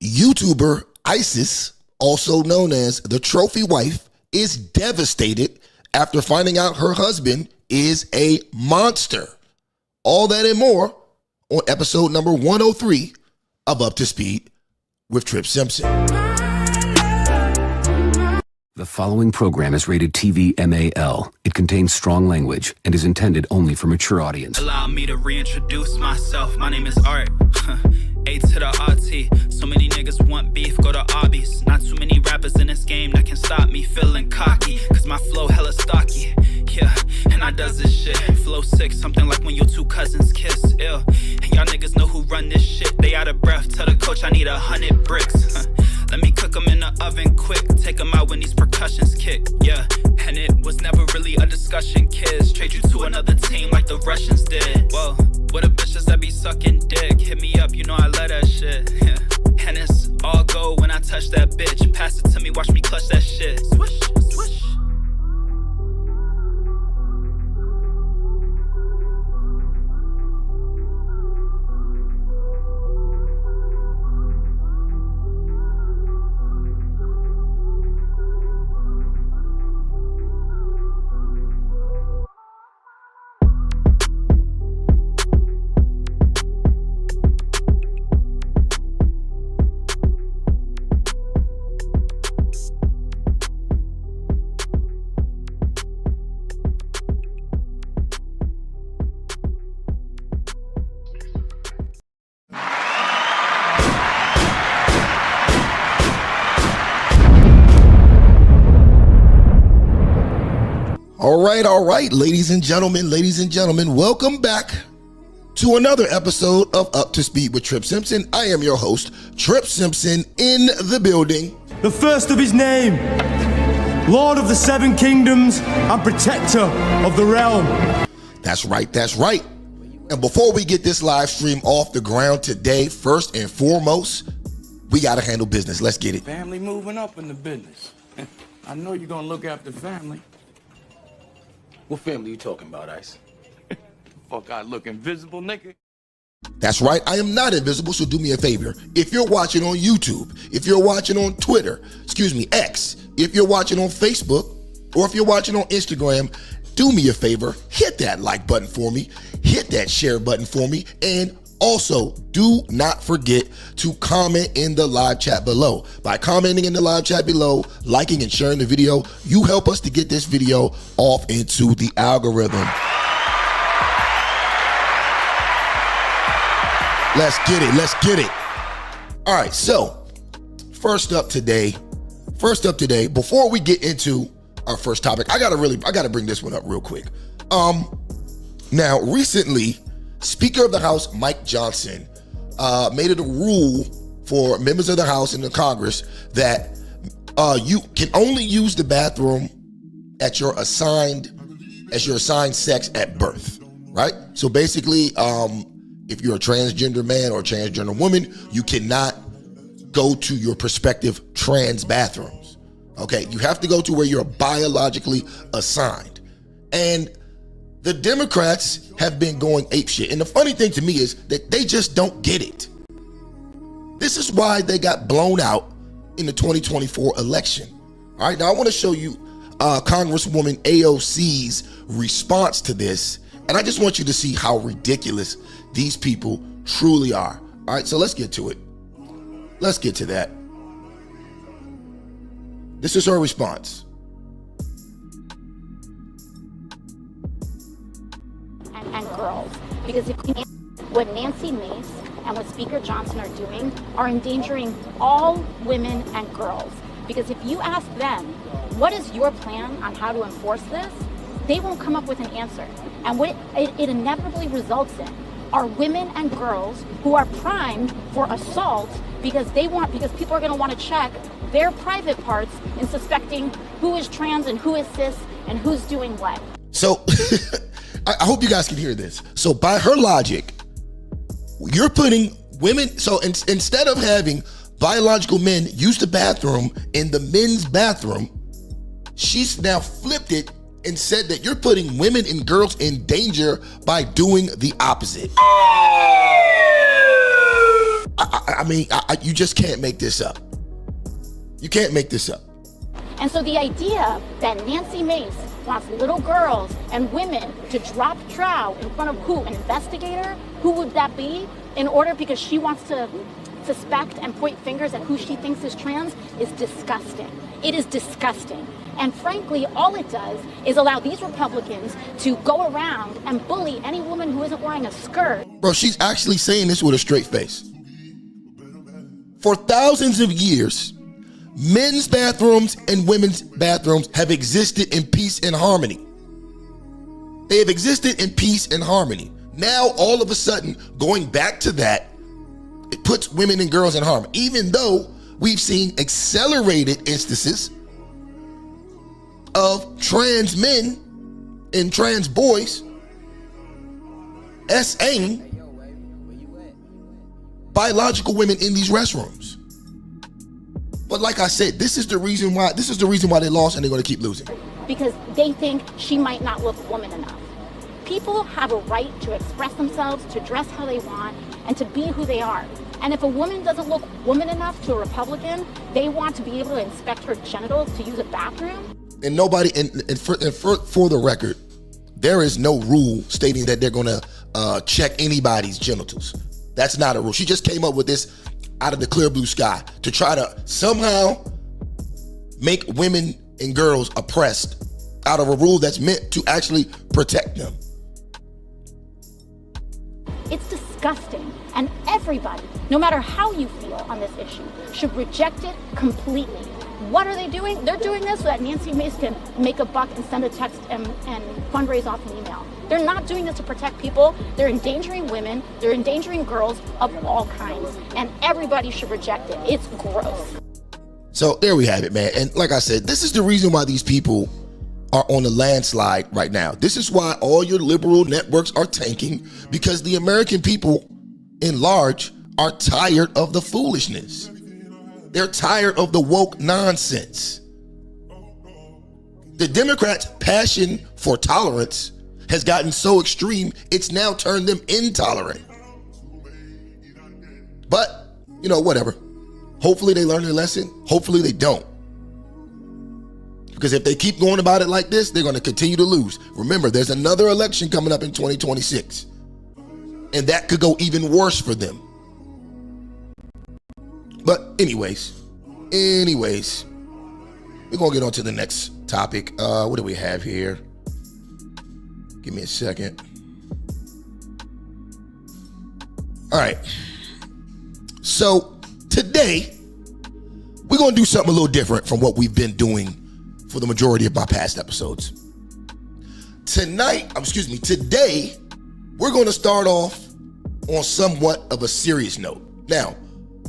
YouTuber Isis, also known as the trophy wife, is devastated after finding out her husband is a monster. All that and more on episode number 103 of Up to Speed with Tripp Simpson. The following program is rated TV MAL. It contains strong language and is intended only for mature audience. Allow me to reintroduce myself. My name is Art. A to the RT. So many niggas want beef, go to Arby's. Not too many rappers in this game that can stop me feeling cocky. Cause my flow hella stocky. Yeah, and I does this shit. Flow sick, something like when your two cousins kiss. Ill. And y'all niggas know who run this shit. They out of breath. Tell the coach I need 100 bricks. Let me cook them in the oven quick. Take them out when these percussions kick. Yeah, and it was never really a discussion, kids. Trade you to another team like the Russians did. Whoa, what a bitches that be sucking dick. Hit me up, you know I love that shit. Yeah. And it's all go when I touch that bitch. Pass it to me, watch me clutch that shit. Swish, swish. All right, ladies and gentlemen, welcome back to another episode of Up to Speed with Tripp Simpson. I am your host, Tripp Simpson, in the building. The first of his name, Lord of the Seven Kingdoms and Protector of the Realm. That's right. And before we get this live stream off the ground today, first and foremost, we got to handle business. Let's get it. Family moving up in the business. I know you're going to look after family. What family you talking about, Ice? Fuck, I look invisible, nigga. That's right. I am not invisible, so do me a favor. If you're watching on YouTube, if you're watching on Twitter, X, if you're watching on Facebook, or if you're watching on Instagram, do me a favor, hit that like button for me, hit that share button for me, and also, do not forget to comment in the live chat below. By commenting in the live chat below, liking and sharing the video, you help us to get this video off into the algorithm. Let's get it. All right, so first up today, before we get into our first topic, I gotta bring this one up real quick. Now, recently, Speaker of the House Mike Johnson made it a rule for members of the House and the Congress that you can only use the bathroom at your assigned sex at birth, right? So basically, if you're a transgender man or a transgender woman, you cannot go to your prospective trans bathrooms. Okay, you have to go to where you're biologically assigned. And the Democrats have been going apeshit. And the funny thing to me is that they just don't get it. This is why they got blown out in the 2024 election. All right, now I want to show you Congresswoman AOC's response to this. And I just want you to see how ridiculous these people truly are. All right, so let's get to it. Let's get to that. This is her response. And girls, because if what Nancy Mace and what Speaker Johnson are doing are endangering all women and girls. Because if you ask them, what is your plan on how to enforce this, they won't come up with an answer. And what it inevitably results in are women and girls who are primed for assault because people are going to want to check their private parts in suspecting who is trans and who is cis and who's doing what. So I hope you guys can hear this. So by her logic, you're putting women, so instead of having biological men use the bathroom in the men's bathroom, she's now flipped it and said that you're putting women and girls in danger by doing the opposite. You just can't make this up. You can't make this up. And so the idea that Nancy Mace wants little girls and women to drop trow in front of who? An investigator? Who would that be? In order, because she wants to suspect and point fingers at who she thinks is trans, is disgusting. It is disgusting. And frankly, all it does is allow these Republicans to go around and bully any woman who isn't wearing a skirt. Bro, she's actually saying this with a straight face. For thousands of years, men's bathrooms and women's bathrooms have existed in peace and harmony. They have existed in peace and harmony. Now, all of a sudden, going back to that, it puts women and girls in harm, even though we've seen accelerated instances of trans men and trans boys SAing biological women in these restrooms. But like I said, this is the reason why they lost, and they're going to keep losing. Because they think she might not look woman enough. People have a right to express themselves, to dress how they want, and to be who they are. And if a woman doesn't look woman enough to a Republican, they want to be able to inspect her genitals to use a bathroom. And nobody, and for the record, there is no rule stating that they're going to check anybody's genitals. That's not a rule. She just came up with this out of the clear blue sky to try to somehow make women and girls oppressed out of a rule that's meant to actually protect them. It's disgusting, and everybody, no matter how you feel on this issue, should reject it completely. What are they doing? They're doing this so that Nancy Mace can make a buck and send a text and fundraise off an email. They're not doing this to protect people. They're endangering women. They're endangering girls of all kinds, and everybody should reject it. It's gross. So there we have it, man. And like I said, this is the reason why these people are on a landslide right now. This is why all your liberal networks are tanking, because the American people in large are tired of the foolishness. They're tired of the woke nonsense. The Democrats' passion for tolerance has gotten so extreme, it's now turned them intolerant. But, whatever. Hopefully they learn their lesson. Hopefully they don't. Because if they keep going about it like this, they're going to continue to lose. Remember, there's another election coming up in 2026. And that could go even worse for them. But anyways, we're going to get on to the next topic. What do we have here? Give me a second. All right. So today, we're going to do something a little different from what we've been doing for the majority of my past episodes. Today, we're going to start off on somewhat of a serious note. Now,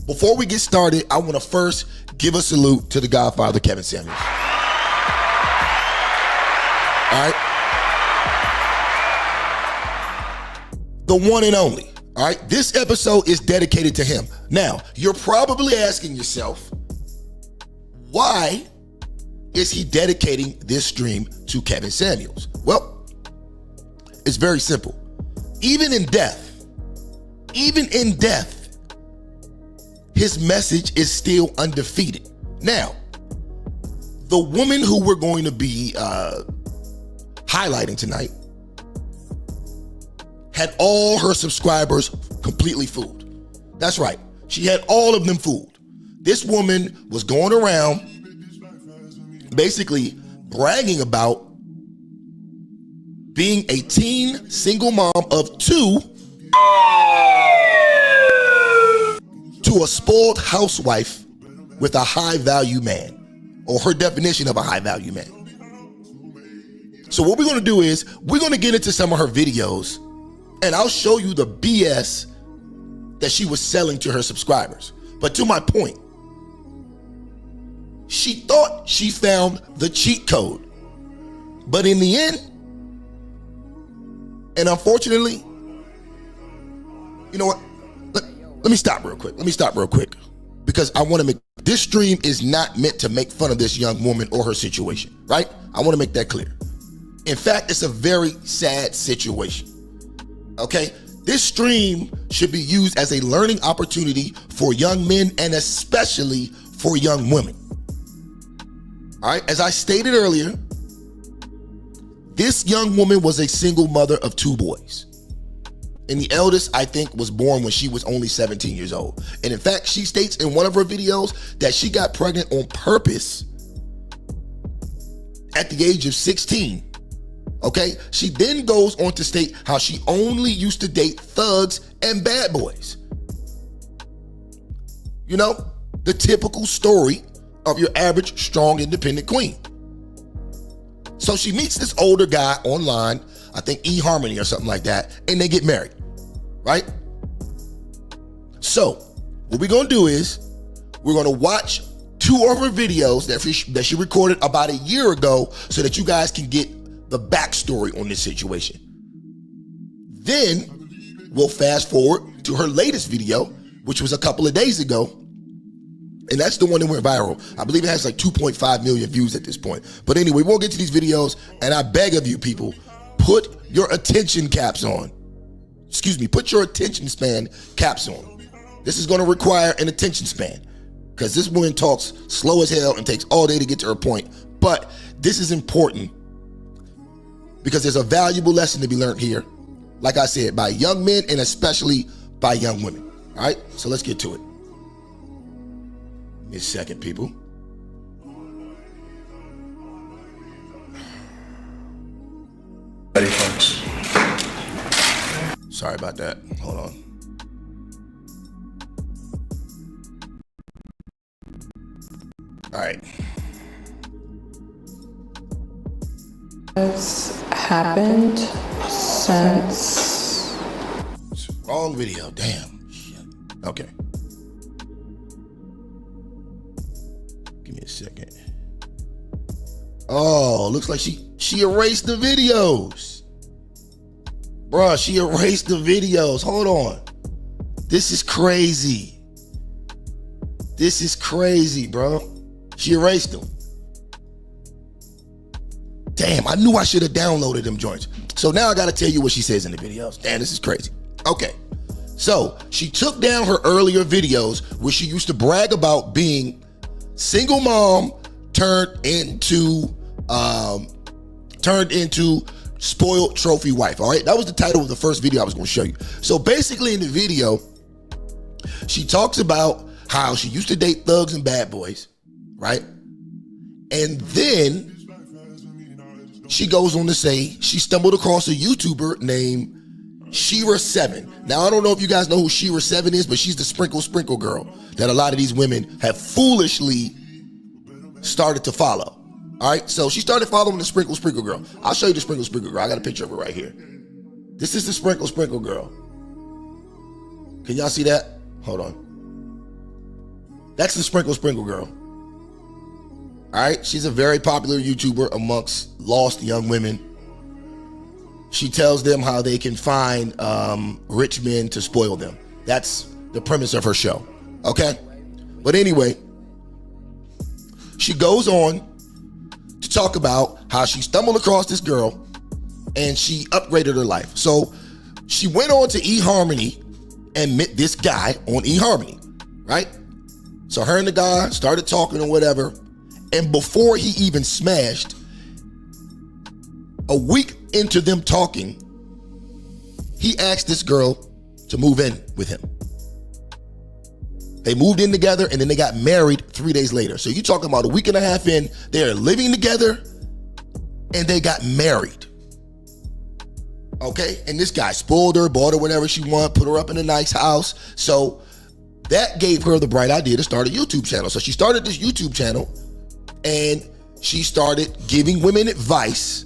before we get started, I want to first give a salute to the Godfather, Kevin Samuels. All right? The one and only. All right? This episode is dedicated to him. Now, you're probably asking yourself, why is he dedicating this stream to Kevin Samuels? Well, it's very simple. Even in death, his message is still undefeated. Now, the woman who we're going to be highlighting tonight had all her subscribers completely fooled. That's right. She had all of them fooled. This woman was going around basically bragging about being a teen single mom of 2 to a spoiled housewife with a high value man, or her definition of a high value man. So what we're going to do is we're going to get into some of her videos, and I'll show you the BS that she was selling to her subscribers. But to my point, she thought she found the cheat code. But in the end, and unfortunately, you know what? Let me stop real quick. Because I want to make, this stream is not meant to make fun of this young woman or her situation, right? I want to make that clear. In fact, it's a very sad situation. Okay? This stream should be used as a learning opportunity for young men and especially for young women. All right, as I stated earlier, this young woman was a single mother of 2 boys. And the eldest, I think, was born when she was only 17 years old. And in fact, she states in one of her videos that she got pregnant on purpose at the age of 16. Okay? She then goes on to state how she only used to date thugs and bad boys. You know, the typical story of your average, strong, independent queen. So she meets this older guy online, I think eHarmony or something like that, and they get married, right? So what we're gonna do is we're gonna watch 2 of her videos that she recorded about a year ago so that you guys can get the backstory on this situation. Then we'll fast forward to her latest video, which was a couple of days ago. And that's the one that went viral. I believe it has like 2.5 million views at this point. But anyway, we'll get to these videos, and I beg of you people, put your attention caps on. Excuse me, put your attention span caps on. This is gonna require an attention span because this woman talks slow as hell and takes all day to get to her point. But this is important because there's a valuable lesson to be learned here, like I said, by young men and especially by young women. All right, so let's get to it. Give me a second, people. Ready, folks. Sorry about that. Hold on. All right. Has happened since. Wrong video. Damn. Shit. Okay. Give me a second. Oh, looks like she erased the videos. Bruh, she erased the videos. Hold on. This is crazy. This is crazy, bro. She erased them. Damn, I knew I should have downloaded them joints. So now I gotta tell you what she says in the videos. Damn, this is crazy. Okay. So she took down her earlier videos where she used to brag about being single mom turned into spoiled trophy wife. All right, that was the title of the first video I was going to show you. So basically in the video, she talks about how she used to date thugs and bad boys, right? And then she goes on to say she stumbled across a YouTuber named Shira7. Now, I don't know if you guys know who Shira7 is, but she's the sprinkle girl that a lot of these women have foolishly started to follow. All right, so she started following the sprinkle girl. I'll show you the sprinkle girl. I got a picture of her right here. This is the sprinkle girl. Can y'all see that? Hold on. That's the sprinkle girl. All right, she's a very popular YouTuber amongst lost young women. She tells them how they can find rich men to spoil them. That's the premise of her show, okay? But anyway, she goes on to talk about how she stumbled across this girl and she upgraded her life. So she went on to eHarmony and met this guy on eHarmony, right? So her and the guy started talking or whatever. And before he even smashed, a week into them talking, he asked this girl to move in with him. They moved in together and then they got married 3 days later. So you're talking about a week and a half in, they're living together and they got married. Okay, and this guy spoiled her, bought her whatever she wanted, put her up in a nice house. So that gave her the bright idea to start a YouTube channel. So she started this YouTube channel and she started giving women advice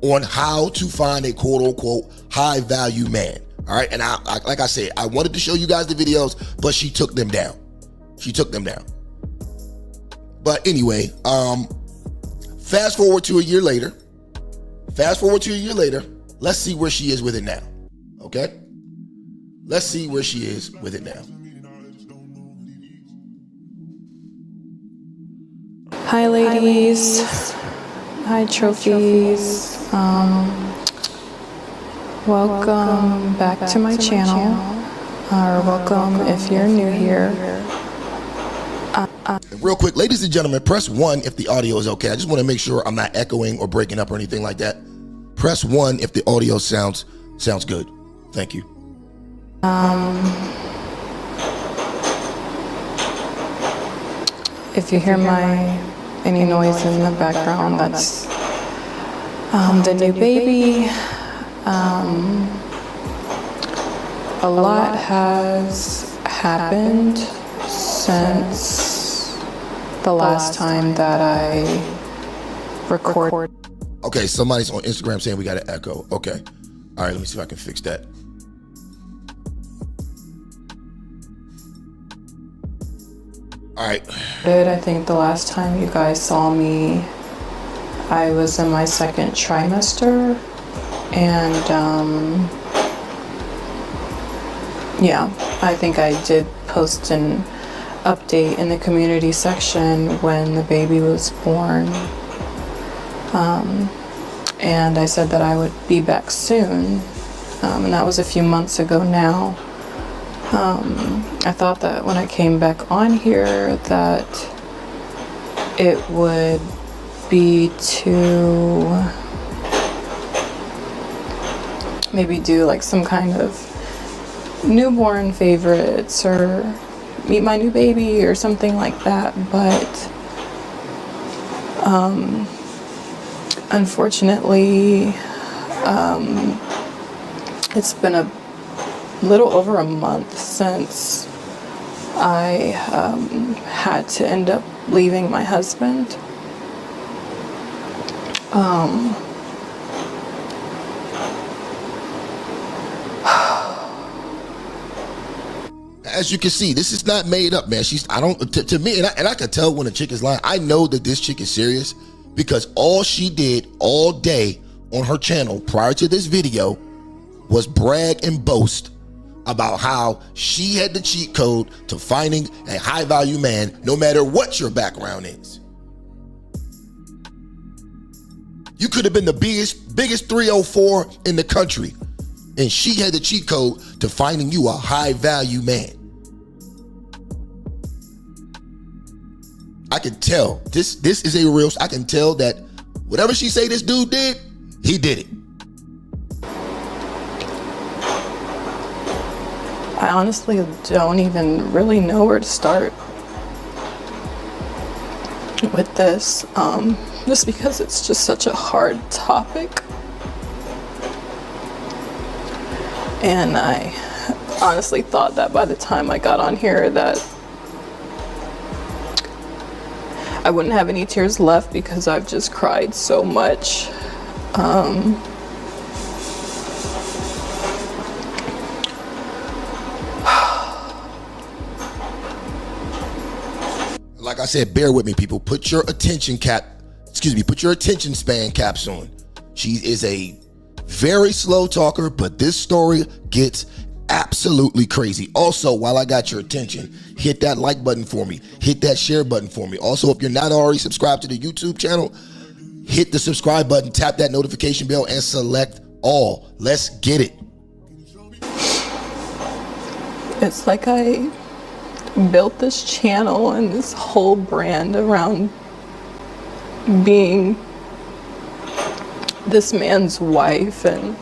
on how to find a quote unquote high value man. All right, and I like I said, I wanted to show you guys the videos, but she took them down. She took them down. But anyway, fast forward to a year later. Let's see where she is with it now. Okay? Let's see where she is with it now. Hi, ladies. Hi, trophies. Welcome back to my channel, or welcome if you're new here. Real quick, ladies and gentlemen, press 1 if the audio is okay. I just want to make sure I'm not echoing or breaking up or anything like that. Press 1 if the audio sounds good. Thank you. If you hear any noise in the background, that's the new baby. A lot has happened since the last time that I recorded. Okay, somebody's on Instagram saying we got an echo. Okay. All right, let me see if I can fix that. All right. I think the last time you guys saw me, I was in my second trimester, and yeah, I think I did post an update in the community section when the baby was born, and I said that I would be back soon, and that was a few months ago now. I thought that when I came back on here that it would be to maybe do like some kind of newborn favorites or meet my new baby or something like that, but unfortunately it's been a little over a month since I had to end up leaving my husband. As you can see, this is not made up, man. To me, and I can tell when a chick is lying. I know that this chick is serious because all she did all day on her channel prior to this video was brag and boast about how she had the cheat code to finding a high value man no matter what your background is. You could have been the biggest 304 in the country, and she had the cheat code to finding you a high value man. I can tell this is a real, I can tell that whatever she say this dude did, he did it. I honestly don't even really know where to start with this, just because it's just such a hard topic. And I honestly thought that by the time I got on here that I wouldn't have any tears left because I've just cried so much. Like I said, bear with me, people. Put your attention span caps on. She is a very slow talker, but this story gets absolutely crazy. Also, while I got your attention, hit that like button for me. Hit that share button for me. Also, if you're not already subscribed to the YouTube channel, hit the subscribe button, tap that notification bell, and select all. Let's get it. It's like I built this channel and this whole brand around being this man's wife and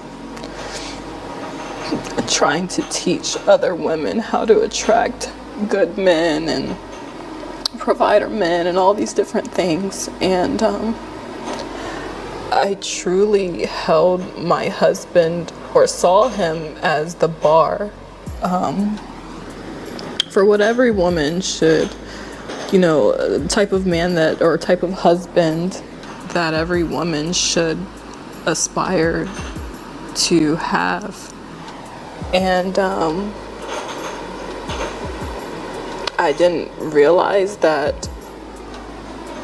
trying to teach other women how to attract good men and provider men and all these different things. And I truly held my husband, or saw him, as the bar for what every woman should, type of man that, or type of husband that every woman should aspire to have. And I didn't realize that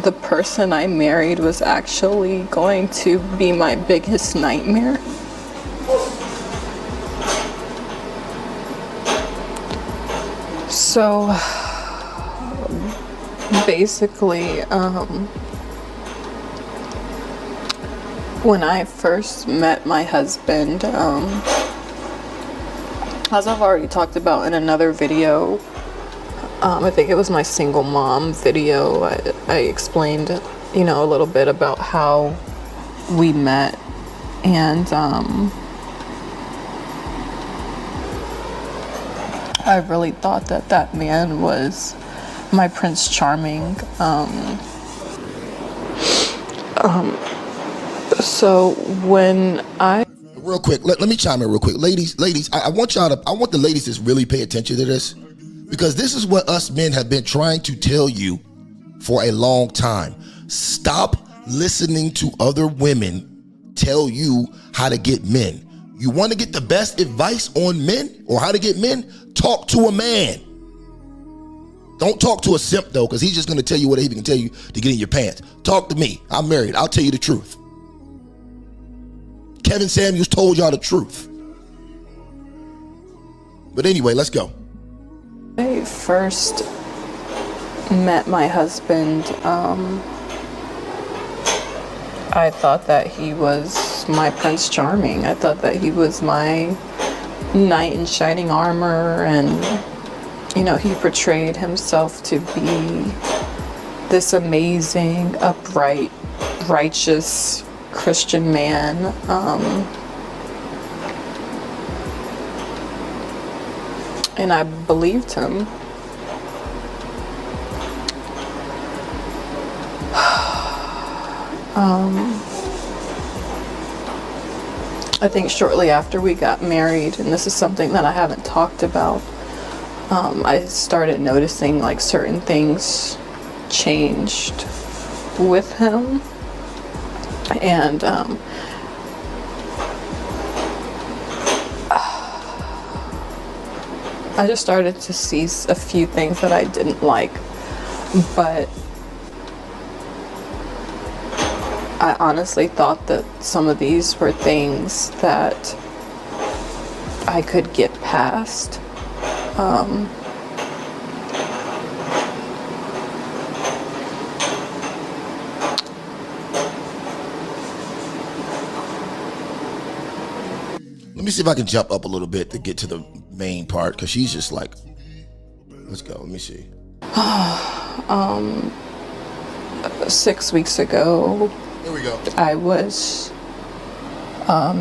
the person I married was actually going to be my biggest nightmare. So basically, when I first met my husband, as I've already talked about in another video, I think it was my single mom video, I explained, you know, a little bit about how we met, and I really thought that that man was my Prince Charming. So when I... Real quick, let me chime in real quick. Ladies, I want the ladies to really pay attention to this, because this is what us men have been trying to tell you for a long time. Stop listening to other women tell you how to get men. You want to get the best advice on men or how to get men? Talk to a man. Don't talk to a simp though, because he's just going to tell you what he can tell you to get in your pants. Talk to me. I'm married. I'll tell you the truth. Kevin Samuels told y'all the truth. But anyway, let's go. I first met my husband, I thought that he was my Prince Charming. I thought that he was my knight in shining armor, and, you know, he portrayed himself to be this amazing, upright, righteous Christian man. And I believed him. I think shortly after we got married, and this is something that I haven't talked about, I started noticing like certain things changed with him, and I just started to see a few things that I didn't like, but I honestly thought that some of these were things that I could get past. Let me see if I can jump up a little bit to get to the main part, because she's just like, let's go. Let me see. 6 weeks ago, here we go. I was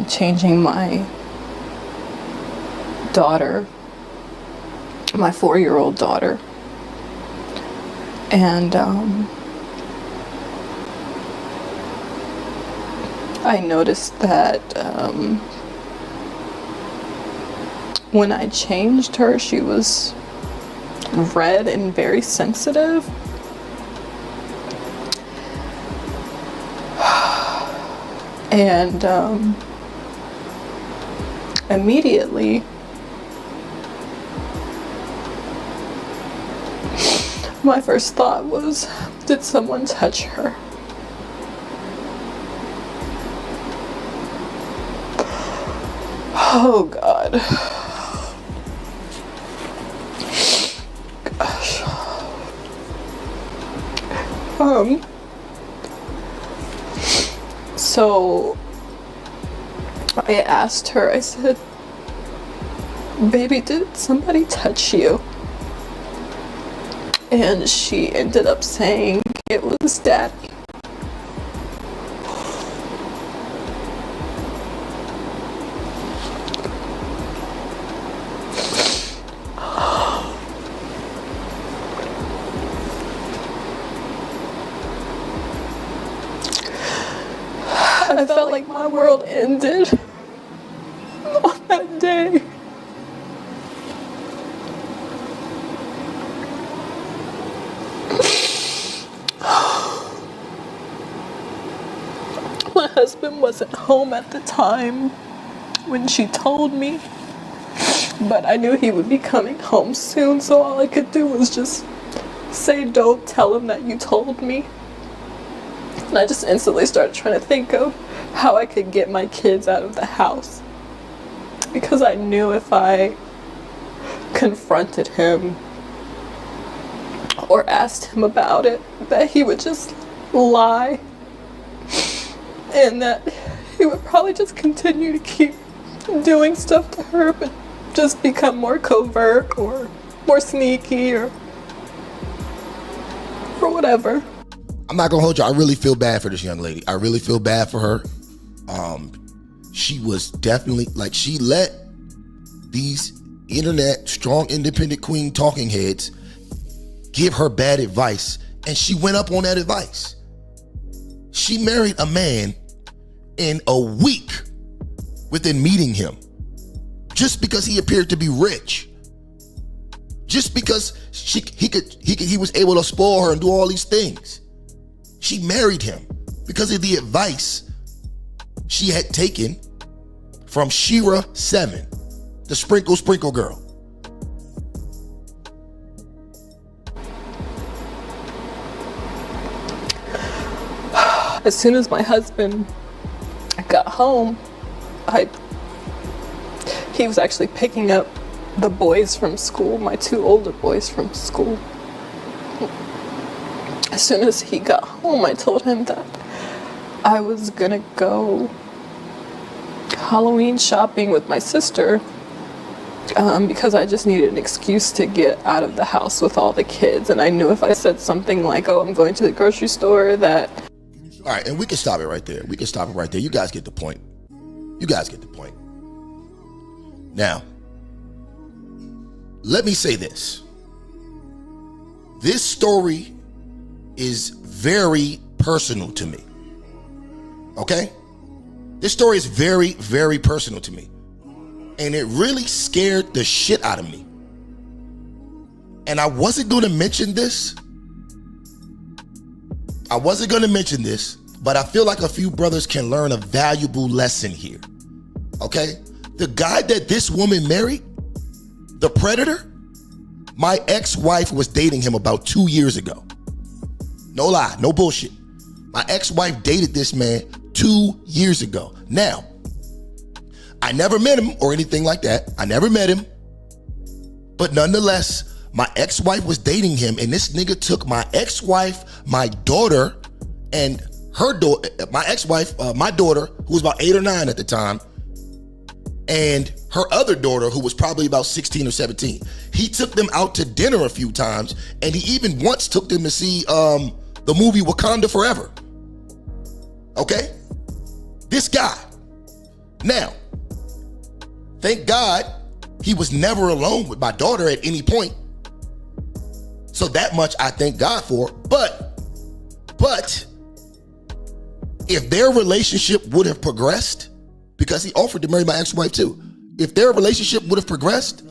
changing my daughter, my 4-year-old daughter, and I noticed that when I changed her, she was red and very sensitive. And immediately, my first thought was, did someone touch her? Oh God. Gosh. So I asked her, I said, baby, did somebody touch you? And she ended up saying it was Daddy. I felt like my world ended on that day. My husband wasn't home at the time when she told me, but I knew he would be coming home soon, so all I could do was just say, don't tell him that you told me. And I just instantly started trying to think of how I could get my kids out of the house, because I knew if I confronted him or asked him about it, that he would just lie, and that he would probably just continue to keep doing stuff to her. But just become more covert or more sneaky or whatever. I'm not gonna hold you. I really feel bad for this young lady. I really feel bad for her. She was definitely, like, she let these internet strong independent queen talking heads give her bad advice, and she went up on that advice. She married a man in a week within meeting him, just because he appeared to be rich, just because he was able to spoil her and do all these things. She married him because of the advice she had taken from Shira 7, the sprinkle girl. As soon as my husband got home, he was actually picking up the boys from school, my 2 older boys from school. As soon as he got home, I told him that I was gonna go Halloween shopping with my sister because I just needed an excuse to get out of the house with all the kids. And I knew if I said something like, oh, I'm going to the grocery store, that... All right, and we can stop it right there. We can stop it right there. You guys get the point. You guys get the point. Now, let me say this. This story is very personal to me. Okay? This story is very, very personal to me. And it really scared the shit out of me. And I wasn't going to mention this. But I feel like a few brothers can learn a valuable lesson here. Okay? The guy that this woman married, the predator, my ex-wife was dating him about 2 years ago. No lie, no bullshit. My ex-wife dated this man 2 years ago. Now, I never met him or anything like that. I never met him. But nonetheless, my ex-wife was dating him, and this nigga took my ex-wife, my daughter, and her daughter, my ex-wife, my daughter, who was about 8 or 9 at the time, and her other daughter, who was probably about 16 or 17. He took them out to dinner a few times, and he even once took them to see the movie Wakanda Forever. Okay? This guy. Now, thank God he was never alone with my daughter at any point. So that much I thank God for. But if their relationship would have progressed, because he offered to marry my ex-wife too, if their relationship would have progressed,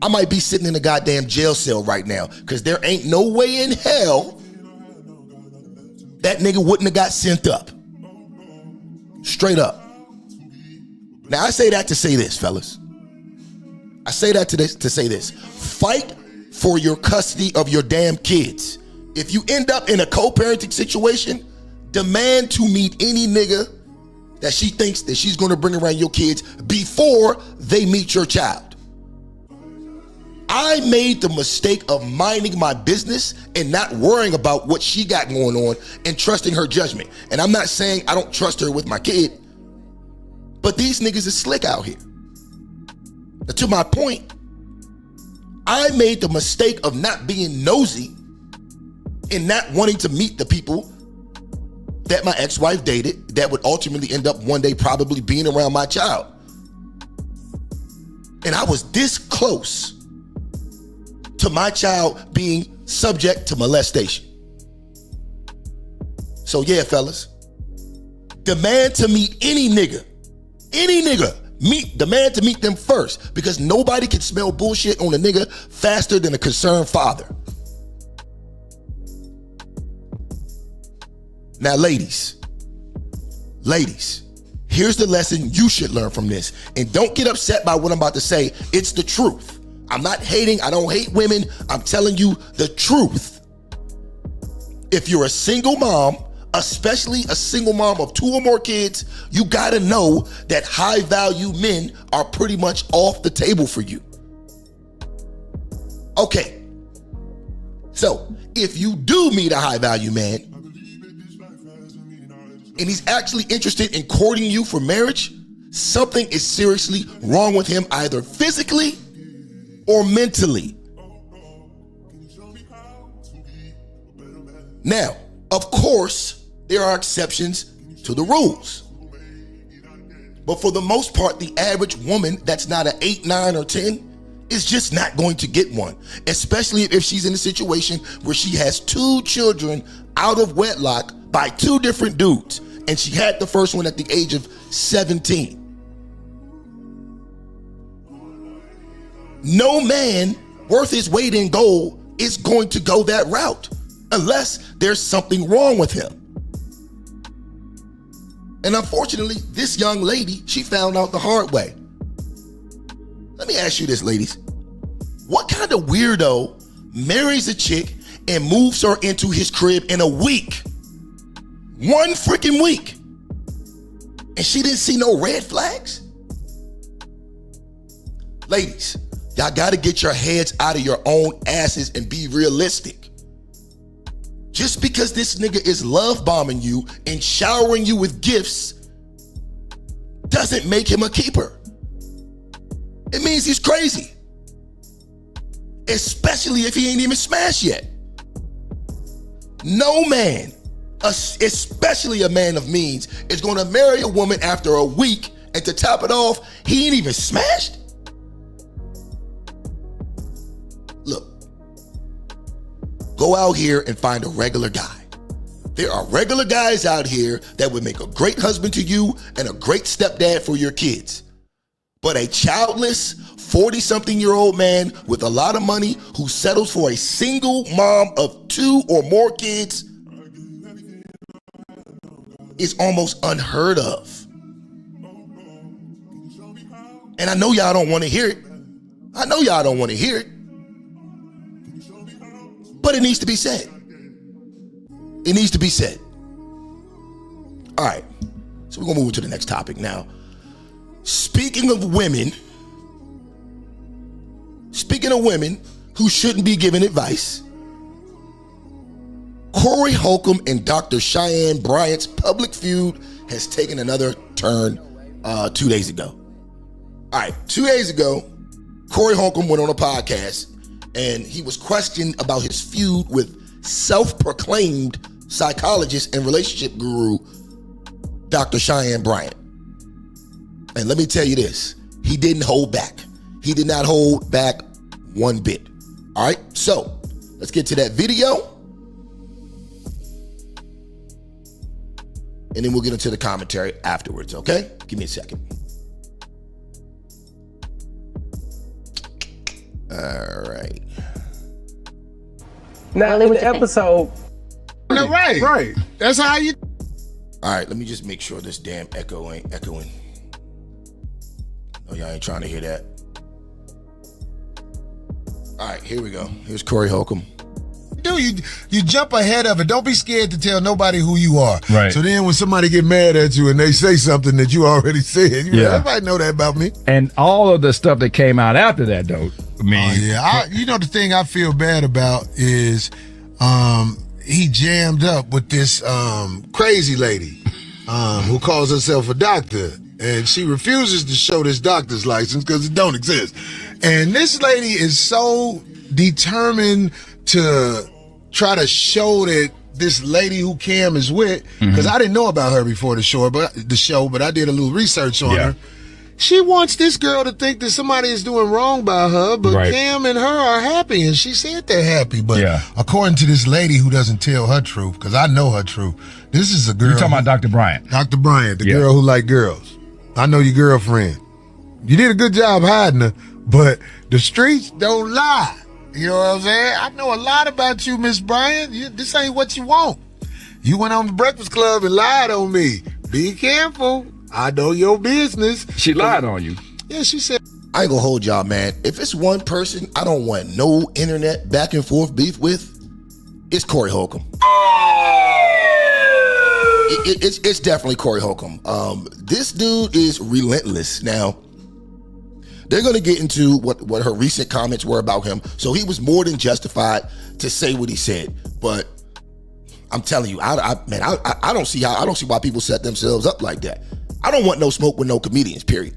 I might be sitting in a goddamn jail cell right now, because there ain't no way in hell that nigga wouldn't have got sent up. Straight up. Now I say that to say this, fellas. I say that to say this. Fight for your custody of your damn kids. If you end up in a co-parenting situation, demand to meet any nigga that she thinks that she's going to bring around your kids before they meet your child. I made the mistake of minding my business and not worrying about what she got going on and trusting her judgment. And I'm not saying I don't trust her with my kid, but these niggas is slick out here. Now, to my point, I made the mistake of not being nosy and not wanting to meet the people that my ex-wife dated that would ultimately end up one day probably being around my child. And I was this close to my child being subject to molestation. So yeah, fellas, demand to meet any nigga, demand to meet them first, because nobody can smell bullshit on a nigga faster than a concerned father. Now, ladies, here's the lesson you should learn from this. And don't get upset by what I'm about to say. It's the truth. I'm not hating. I don't hate women. I'm telling you the truth. If you're a single mom, especially a single mom of 2 or more kids, you gotta know that high value men are pretty much off the table for you. Okay. So if you do meet a high value man, and he's actually interested in courting you for marriage, something is seriously wrong with him, either physically or mentally. Now, of course, there are exceptions to the rules. But for the most part, the average woman that's not an 8, 9, or 10 is just not going to get one, especially if she's in a situation where she has 2 children out of wedlock by 2 different dudes, and she had the first one at the age of 17. No man worth his weight in gold is going to go that route unless there's something wrong with him. And unfortunately, this young lady, she found out the hard way. Let me ask you this, ladies. What kind of weirdo marries a chick and moves her into his crib in a week? 1 freaking week. And she didn't see no red flags? Ladies, y'all gotta get your heads out of your own asses and be realistic. Just because this nigga is love bombing you and showering you with gifts doesn't make him a keeper. It means he's crazy. Especially if he ain't even smashed yet. No man, especially a man of means, is gonna marry a woman after a week, and to top it off, he ain't even smashed? Look, go out here and find a regular guy. There are regular guys out here that would make a great husband to you and a great stepdad for your kids. But a childless 40-something-year-old man with a lot of money who settles for a single mom of 2 or more kids is almost unheard of. And I know y'all don't want to hear it. I know y'all don't want to hear it. But it needs to be said. It needs to be said. All right. So we're going to move to the next topic now. Speaking of women who shouldn't be giving advice, Corey Holcomb and Dr. Cheyenne Bryant's public feud has taken another turn 2 days ago. All right, 2 days ago, Corey Holcomb went on a podcast and he was questioned about his feud with self-proclaimed psychologist and relationship guru, Dr. Cheyenne Bryant. And let me tell you this, he didn't hold back. He did not hold back one bit. All right, so let's get to that video. And then we'll get into the commentary afterwards, okay? Give me a second. All right. Now, in the episode... Right. That's how you... All right, let me just make sure this damn echo ain't echoing. No, y'all ain't trying to hear that. All right, here we go. Here's Corey Holcomb. You jump ahead of it. Don't be scared to tell nobody who you are. Right. So then when somebody get mad at you and they say something that you already said, everybody know that about me. And all of the stuff that came out after that, though. The thing I feel bad about is he jammed up with this crazy lady who calls herself a doctor. And she refuses to show this doctor's license because it don't exist. And this lady is so determined to try to show that this lady who Cam is with, because I didn't know about her before the show, but I did a little research on her. She wants this girl to think that somebody is doing wrong by her, but Cam and her are happy, and she said they're happy. But according to this lady who doesn't tell her truth, because I know her truth, this is a girl. You're talking about Dr. Bryant. Dr. Bryant, the girl who like girls. I know your girlfriend. You did a good job hiding her, but the streets don't lie. You know what I'm saying? I know a lot about you, Miss Bryant. This ain't what you want. You went on the Breakfast Club and lied on me. Be careful. I know your business. She lied on you. Yeah, she said. I ain't gonna hold y'all, man. If it's one person I don't want no internet back and forth beef with, it's Corey Holcomb. It's definitely Corey Holcomb. This dude is relentless. Now, they're going to get into what her recent comments were about him. So he was more than justified to say what he said. But I'm telling you, I don't see why people set themselves up like that. I don't want no smoke with no comedians, period.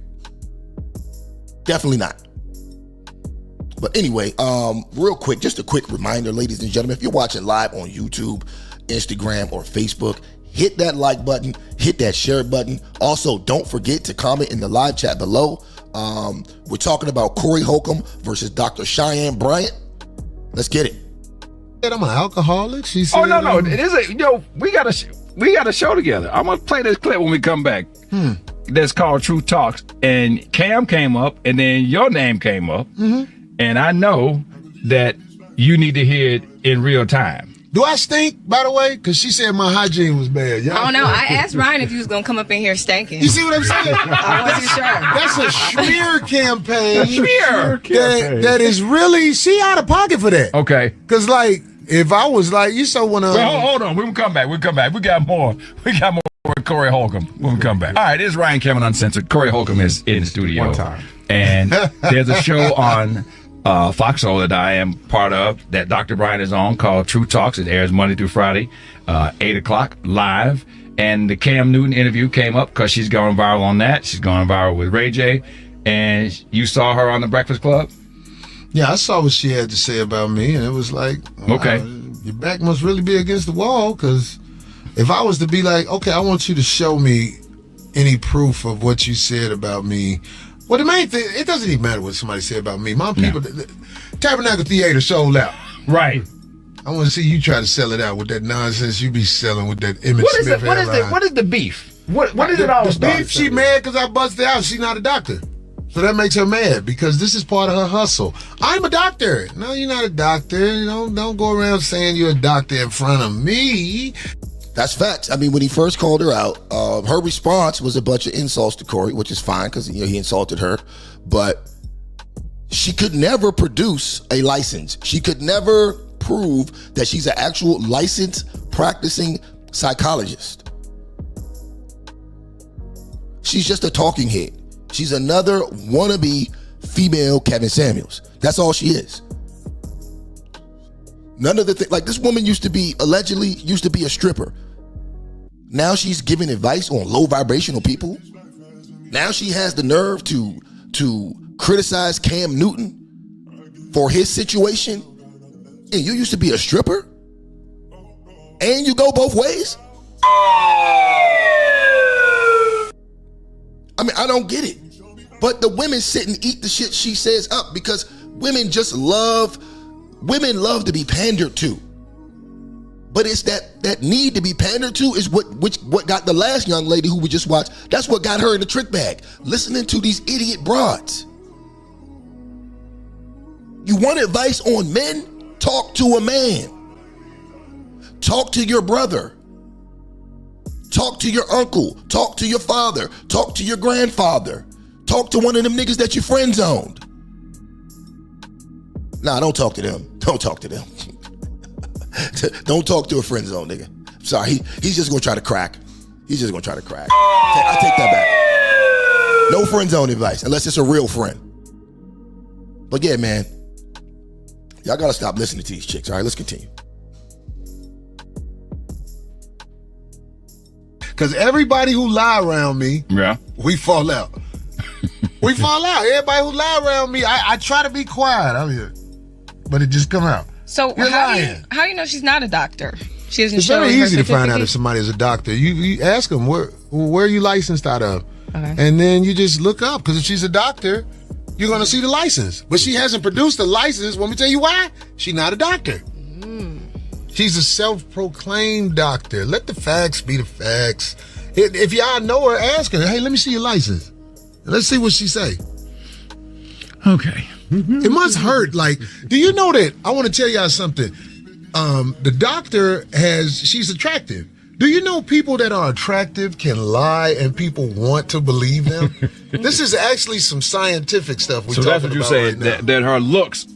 Definitely not. But anyway, real quick, just a quick reminder, ladies and gentlemen, if you're watching live on YouTube, Instagram, or Facebook, hit that like button, hit that share button. Also, don't forget to comment in the live chat below. We're talking about Corey Holcomb versus Dr. Cheyenne Bryant. Let's get it. I'm an alcoholic. She said, no. It is we got a show together. I'm gonna play this clip when we come back. That's called True Talks. And Cam came up, and then your name came up. And I know that you need to hear it in real time. Do I stink, by the way? Because she said my hygiene was bad. I don't know. I asked Ryan if he was going to come up in here stinking. You see what I'm saying? I wasn't sure. That's a smear campaign. Smear. That is really, she out of pocket for that. Okay. Because, like, if I was like, you so want to... Well, hold on. We'll come back. We got more with Corey Holcomb when we come back. All right, this is Ryan Kevin Uncensored. Corey Holcomb is in the studio. One time. And there's a show on Foxhole that I am part of that Dr. Bryant is on called True Talks. It airs Monday through Friday, 8 o'clock live. And the Cam Newton interview came up because she's going viral on that. She's going viral with Raye. And you saw her on The Breakfast Club? Yeah, I saw what she had to say about me, and it was like, wow, okay, your back must really be against the wall, because if I was to be like, okay, I want you to show me any proof of what you said about me. Well, the main thing, it doesn't even matter what somebody said about me. My people, Tabernacle Theater sold out. Right. I want to see you try to sell it out with that nonsense you be selling with that Emmett Smith hairline. What is the beef? What is it all about? The beef, she mad because I busted out. She's not a doctor. So that makes her mad because this is part of her hustle. I'm a doctor. No, you're not a doctor. You know, don't go around saying you're a doctor in front of me. That's facts. I mean, when he first called her out, her response was a bunch of insults to Corey, which is fine because he insulted her. But she could never produce a license. She could never prove that she's an actual licensed practicing psychologist. She's just a talking head. She's another wannabe female Kevin Samuels. That's all she is. None of the things, like this woman allegedly used to be a stripper. Now she's giving advice on low vibrational people. Now she has the nerve to criticize Cam Newton for his situation. And you used to be a stripper? And you go both ways? I mean, I don't get it. But the women sit and eat the shit she says up because women love to be pandered to. But it's that need to be pandered to is what got the last young lady who we just watched. That's what got her in the trick bag. Listening to these idiot broads. You want advice on men? Talk to a man. Talk to your brother. Talk to your uncle. Talk to your father. Talk to your grandfather. Talk to one of them niggas that you friend zoned. Nah, don't talk to them. Don't talk to them. Don't talk to a friend zone nigga. I'm sorry, he's just gonna try to crack. He's just gonna try to crack. I take that back. No friend zone advice, unless it's a real friend. But yeah, man, y'all gotta stop listening to these chicks. All right, let's continue. Because everybody who lie around me, we fall out. We fall out. Everybody who lie around me, I try to be quiet, but it just come out. So how do you know she's not a doctor? She doesn't It's show very her easy to find out certificate? if somebody is a doctor. You ask them, where are you licensed out of? Okay. And then you just look up, because if she's a doctor, you're going to see the license. But she hasn't produced a license. Let me tell you why. She's not a doctor. She's a self-proclaimed doctor. Let the facts be the facts. If y'all know her, ask her, hey, let me see your license. Let's see what she say. Okay. It must hurt. Like, do you know that? I want to tell y'all something. The doctor she's attractive. Do you know people that are attractive can lie and people want to believe them? This is actually some scientific stuff we're talking about. So that's what you say, right that her looks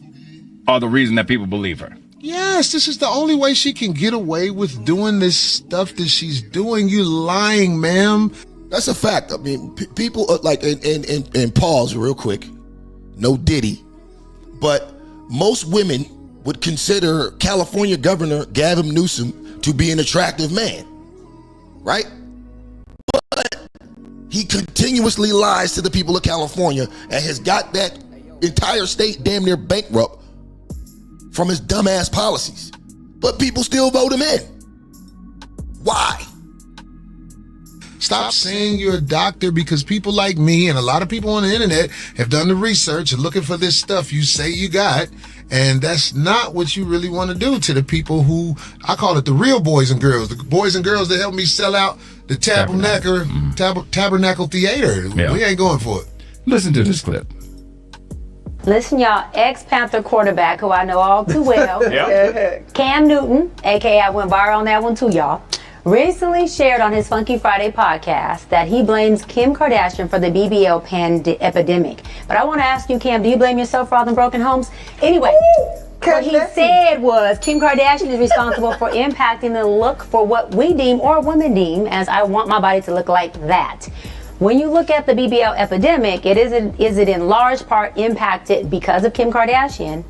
are the reason that people believe her. Yes, this is the only way she can get away with doing this stuff that she's doing. You lying, ma'am. That's a fact. I mean, people like, and pause real quick. No Diddy. But most women would consider California Governor Gavin Newsom to be an attractive man. Right? But He continuously lies to the people of California and has got that entire state damn near bankrupt from his dumbass policies. But people still vote him in. Why? Stop saying you're a doctor, because people like me and a lot of people on the internet have done the research and looking for this stuff you say you got. And that's not what you really want to do to the people who, I call it the real boys and girls, the boys and girls that helped me sell out the Tabernacle Theater. Yeah. We ain't going for it. Listen to this clip. Listen, y'all, ex-Panther quarterback, who I know all too well, Cam Newton, aka I went viral on that one too, y'all, recently shared on his Funky Friday podcast that he blames Kim Kardashian for the BBL epidemic. But I want to ask you, Cam, do you blame yourself for all the broken homes? Anyway, what he said was Kim Kardashian is responsible for impacting the look for what we deem, or women deem, as I want my body to look like that. When you look at the BBL epidemic, is it in large part impacted because of Kim Kardashian?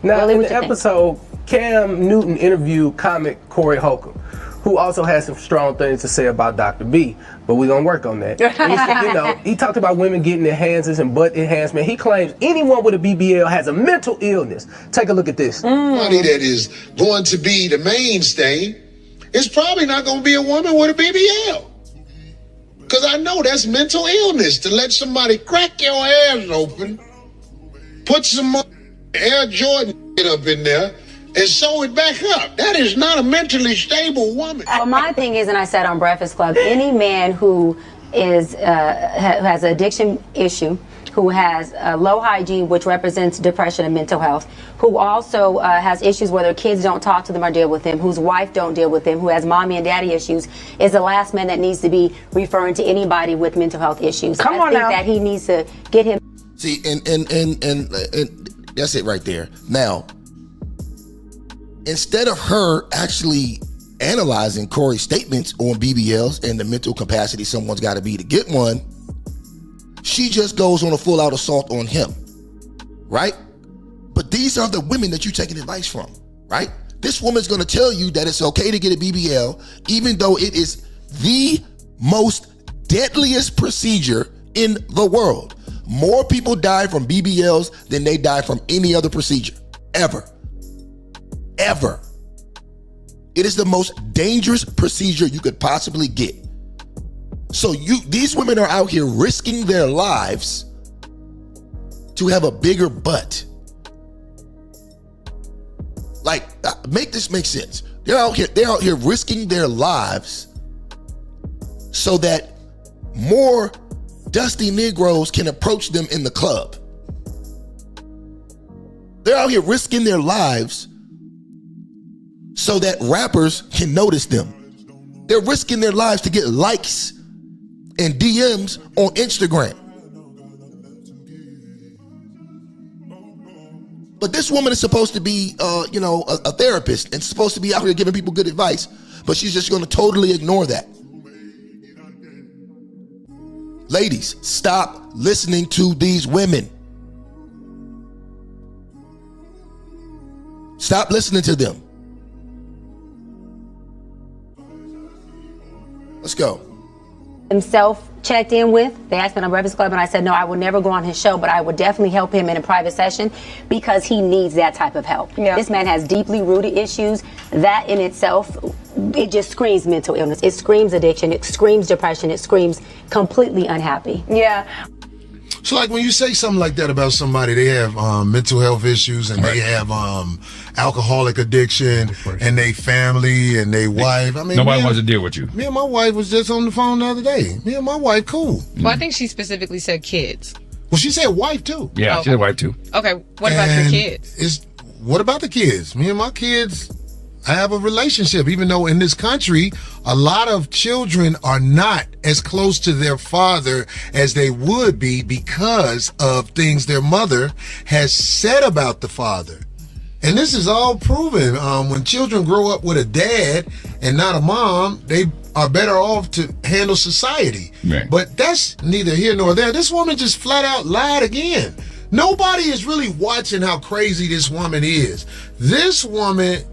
Now, really, in the episode, Cam Newton interviewed comic Corey Holcomb, who also has some strong things to say about Dr. B, but we're gonna work on that. He talked about women getting enhancers and butt enhancement. He claims anyone with a BBL has a mental illness. Take a look at this. Somebody that is going to be the mainstay is probably not going to be a woman with a BBL. Because I know that's mental illness, to let somebody crack your ass open, put some Air Jordan up in there, and sew it back up. That is not a mentally stable woman. Well, my thing is, and I said on Breakfast Club, any man who is has an addiction issue, who has low hygiene, which represents depression and mental health, who also has issues where their kids don't talk to them or deal with them, whose wife don't deal with them, who has mommy and daddy issues, is the last man that needs to be referring to anybody with mental health issues. I think that he needs to get him. See, and that's it right there. Now, instead of her actually analyzing Corey's statements on BBLs and the mental capacity someone's got to be to get one, she just goes on a full-out assault on him, right? But these are the women that you're taking advice from, right? This woman's going to tell you that it's okay to get a BBL, even though it is the most deadliest procedure in the world. More people die from BBLs than they die from any other procedure, ever. Ever. It is the most dangerous procedure you could possibly get. So these women are out here risking their lives to have a bigger butt. Like, make this make sense. They're out here risking their lives so that more dusty Negroes can approach them in the club. They're out here risking their lives so that rappers can notice them. They're risking their lives to get likes and DMs on Instagram. But this woman is supposed to be, a therapist and supposed to be out here giving people good advice, but she's just going to totally ignore that. Ladies, stop listening to these women. Stop listening to them. Let's go. Himself checked in with. They asked me on Breakfast Club, and I said, no, I would never go on his show, but I would definitely help him in a private session because he needs that type of help. Yeah. This man has deeply rooted issues. That in itself, it just screams mental illness. It screams addiction. It screams depression. It screams completely unhappy. Yeah. So like when you say something like that about somebody, they have mental health issues and they have alcoholic addiction and they family and they wife. I mean, nobody wants to deal with you. Me and my wife was just on the phone the other day. Me and my wife, cool. Well, I think she specifically said kids. Well, she said wife too. Yeah, she said wife too. Okay, what about your kids? What about the kids? Me and my kids, I have a relationship, even though in this country, a lot of children are not as close to their father as they would be because of things their mother has said about the father. And this is all proven. When children grow up with a dad and not a mom, they are better off to handle society. Right. But that's neither here nor there. This woman just flat out lied again. Nobody is really watching how crazy this woman is. This woman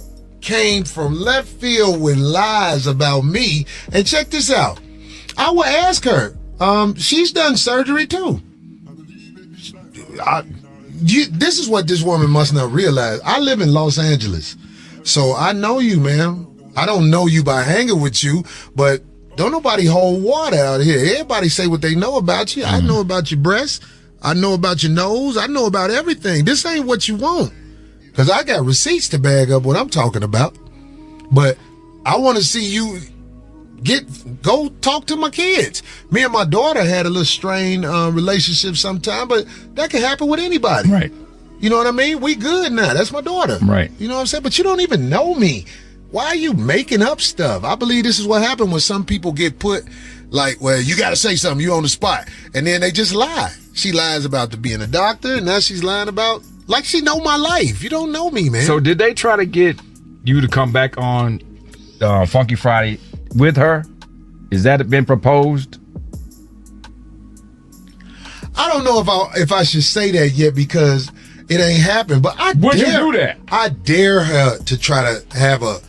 came from left field with lies about me. And check this out. I would ask her, She's done surgery too. This is what this woman must not realize. I live in Los Angeles, so I know you, man. I don't know you by hanging with you, but don't nobody hold water out here. Everybody say what they know about you. I know about your breasts. I know about your nose. I know about everything. This ain't what you want, because I got receipts to bag up what I'm talking about. But I want to see you go talk to my kids. Me and my daughter had a little strained relationship sometime, but that can happen with anybody. Right. You know what I mean? We good now. That's my daughter. Right. You know what I'm saying? But you don't even know me. Why are you making up stuff? I believe this is what happened when some people get put like, well, you got to say something. You on the spot. And then they just lie. She lies about being a doctor, and now she's lying about, like she know my life. You don't know me, man. So did they try to get you to come back on Funky Friday with her? Is that been proposed? I don't know if I should say that yet, because it ain't happened. But Would you do that? I dare her to try to have a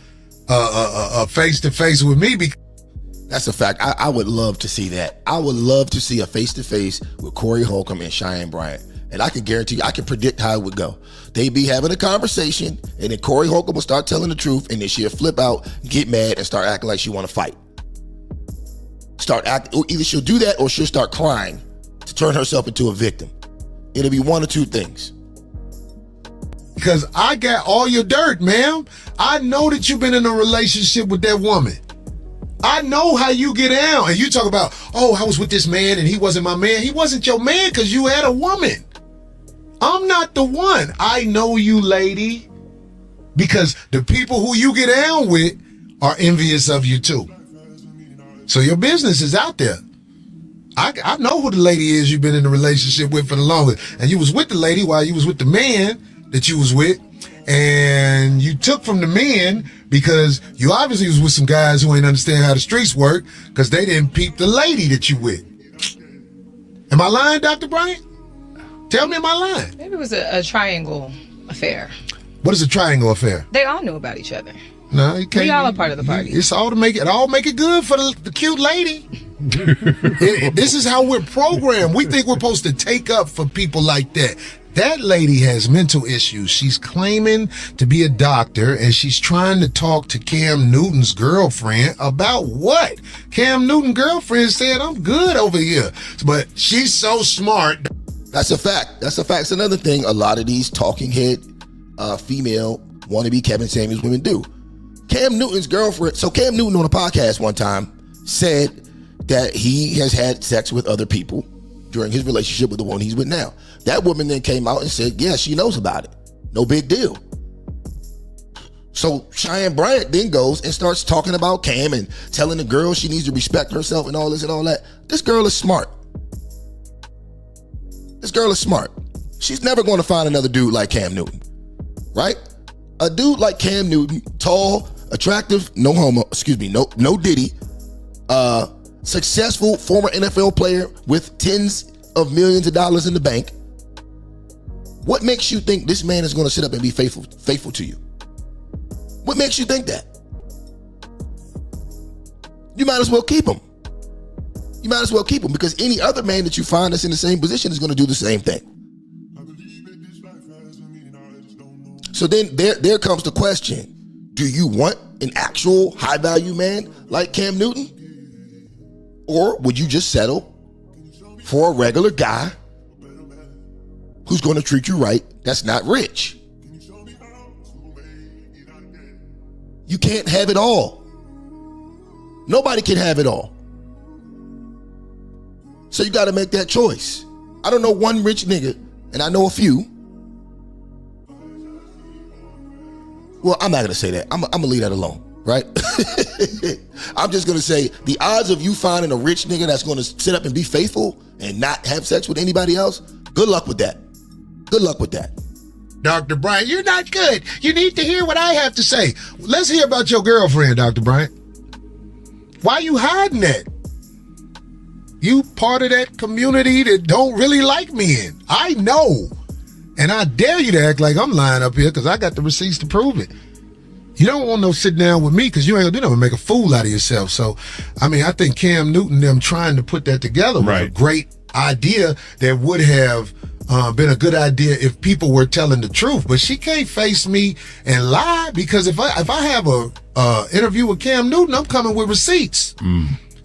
face-to-face with me. Because that's a fact. I would love to see that. I would love to see a face-to-face with Corey Holcomb and Cheyenne Bryant. And I can guarantee you, I can predict how it would go. They'd be having a conversation, and then Corey Holcomb will start telling the truth, and then she'll flip out, get mad, and start acting like she want to fight. Either she'll do that or she'll start crying to turn herself into a victim. It'll be one or two things. Because I got all your dirt, ma'am. I know that you've been in a relationship with that woman. I know how you get down. And you talk about, oh, I was with this man and he wasn't my man. He wasn't your man because you had a woman. I'm not the one. I know you, lady. Because the people who you get down with are envious of you too. So your business is out there. I know who the lady is you've been in a relationship with for the longest. And you was with the lady while you was with the man that you was with. And you took from the men because you obviously was with some guys who ain't understand how the streets work, because they didn't peep the lady that you with. Am I lying, Dr. Bryant? Tell me, am I lying? Maybe it was a triangle affair. What is a triangle affair? They all knew about each other. No, you can't. We all a part of the party. It's all to make it good for the cute lady. This is how we're programmed. We think we're supposed to take up for people like that. That lady has mental issues. She's claiming to be a doctor, and she's trying to talk to Cam Newton's girlfriend about what? Cam Newton's girlfriend said, I'm good over here. But she's so smart. That's a fact. That's a fact. It's another thing a lot of these talking head female wannabe Kevin Samuels women do. Cam Newton's girlfriend, so Cam Newton on a podcast one time said that he has had sex with other people during his relationship with the one he's with now. That woman then came out and said, yeah, she knows about it. No big deal. So Cheyenne Bryant then goes and starts talking about Cam and telling the girl she needs to respect herself and all this and all that. This girl is smart. This girl is smart. She's never going to find another dude like Cam Newton, right? A dude like Cam Newton, tall, attractive, no diddy, successful former NFL player with tens of millions of dollars in the bank. What makes you think this man is going to sit up and be faithful to you? What makes you think that? You might as well keep him. You might as well keep him, because any other man that you find that's in the same position is going to do the same thing. So then there comes the question, do you want an actual high value man like Cam Newton? Or would you just settle for a regular guy who's going to treat you right, that's not rich? You can't have it all. Nobody can have it all. So you got to make that choice. I don't know one rich nigga, and I know a few. Well, I'm not going to say that. I'm going to leave that alone, right? I'm just going to say the odds of you finding a rich nigga that's going to sit up and be faithful and not have sex with anybody else, good luck with that. Good luck with that. Dr. Bryant, you're not good. You need to hear what I have to say. Let's hear about your girlfriend, Dr. Bryant. Why are you hiding that? You part of that community that don't really like me in. I know. And I dare you to act like I'm lying up here, because I got the receipts to prove it. You don't want no sit down with me because you ain't gonna do nothing, make a fool out of yourself. So, I mean, I think Cam Newton, them trying to put that together was a great idea that would have been a good idea if people were telling the truth. But she can't face me and lie, because if I have a interview with Cam Newton, I'm coming with receipts.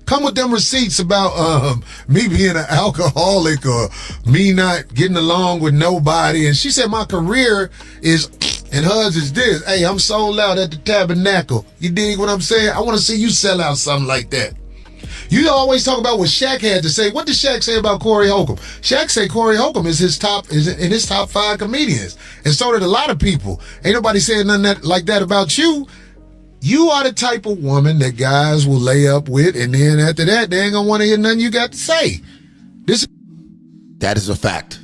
Come with them receipts about me being an alcoholic or me not getting along with nobody. And she said my career is, and hers is this. Hey, I'm sold out at the Tabernacle. You dig what I'm saying? I want to see you sell out something like that. You always talk about what Shaq had to say. What did Shaq say about Corey Holcomb? Shaq said Corey Holcomb is in his top 5 comedians. And so did a lot of people. Ain't nobody saying nothing like that about you. You are the type of woman that guys will lay up with, and then after that, they ain't gonna want to hear nothing you got to say. That is a fact.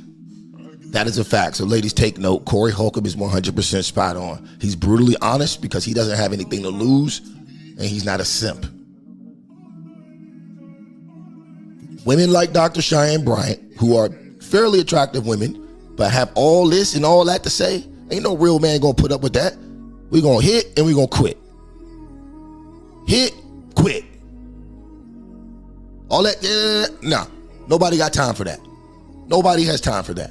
That is a fact. So ladies, take note. Corey Holcomb is 100% spot on. He's brutally honest because he doesn't have anything to lose, and he's not a simp. Women like Dr. Cheyenne Bryant, who are fairly attractive women, but have all this and all that to say, ain't no real man gonna put up with that. We gonna hit and we gonna quit. Hit, quit. All that, nah. Nobody got time for that. Nobody has time for that.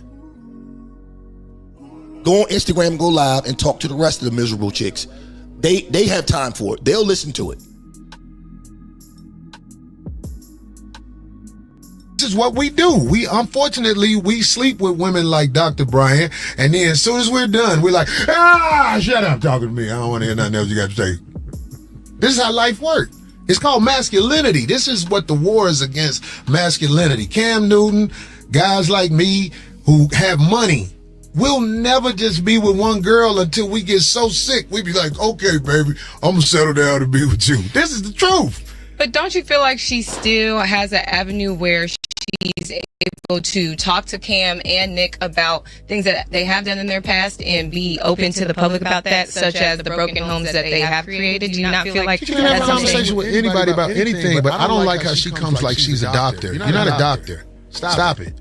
Go on Instagram, go live, and talk to the rest of the miserable chicks. They have time for it. They'll listen to it. This is what we do. Unfortunately, we sleep with women like Dr. Bryant, and then as soon as we're done, we're like, shut up talking to me. I don't want to hear nothing else you got to say. This is how life works. It's called masculinity. This is what the war is against, masculinity. Cam Newton, guys like me who have money, we'll never just be with one girl until we get so sick. We be like, okay, baby, I'm going to settle down and be with you. This is the truth. But don't you feel like she still has an avenue where she's able to talk to Cam and Nick about things that they have done in their past and be open to the public about that, such as the broken homes that they have created? Do you not feel like she can have a conversation with anybody about anything, but I don't like how she comes like she's a doctor. You're not a doctor. Stop it.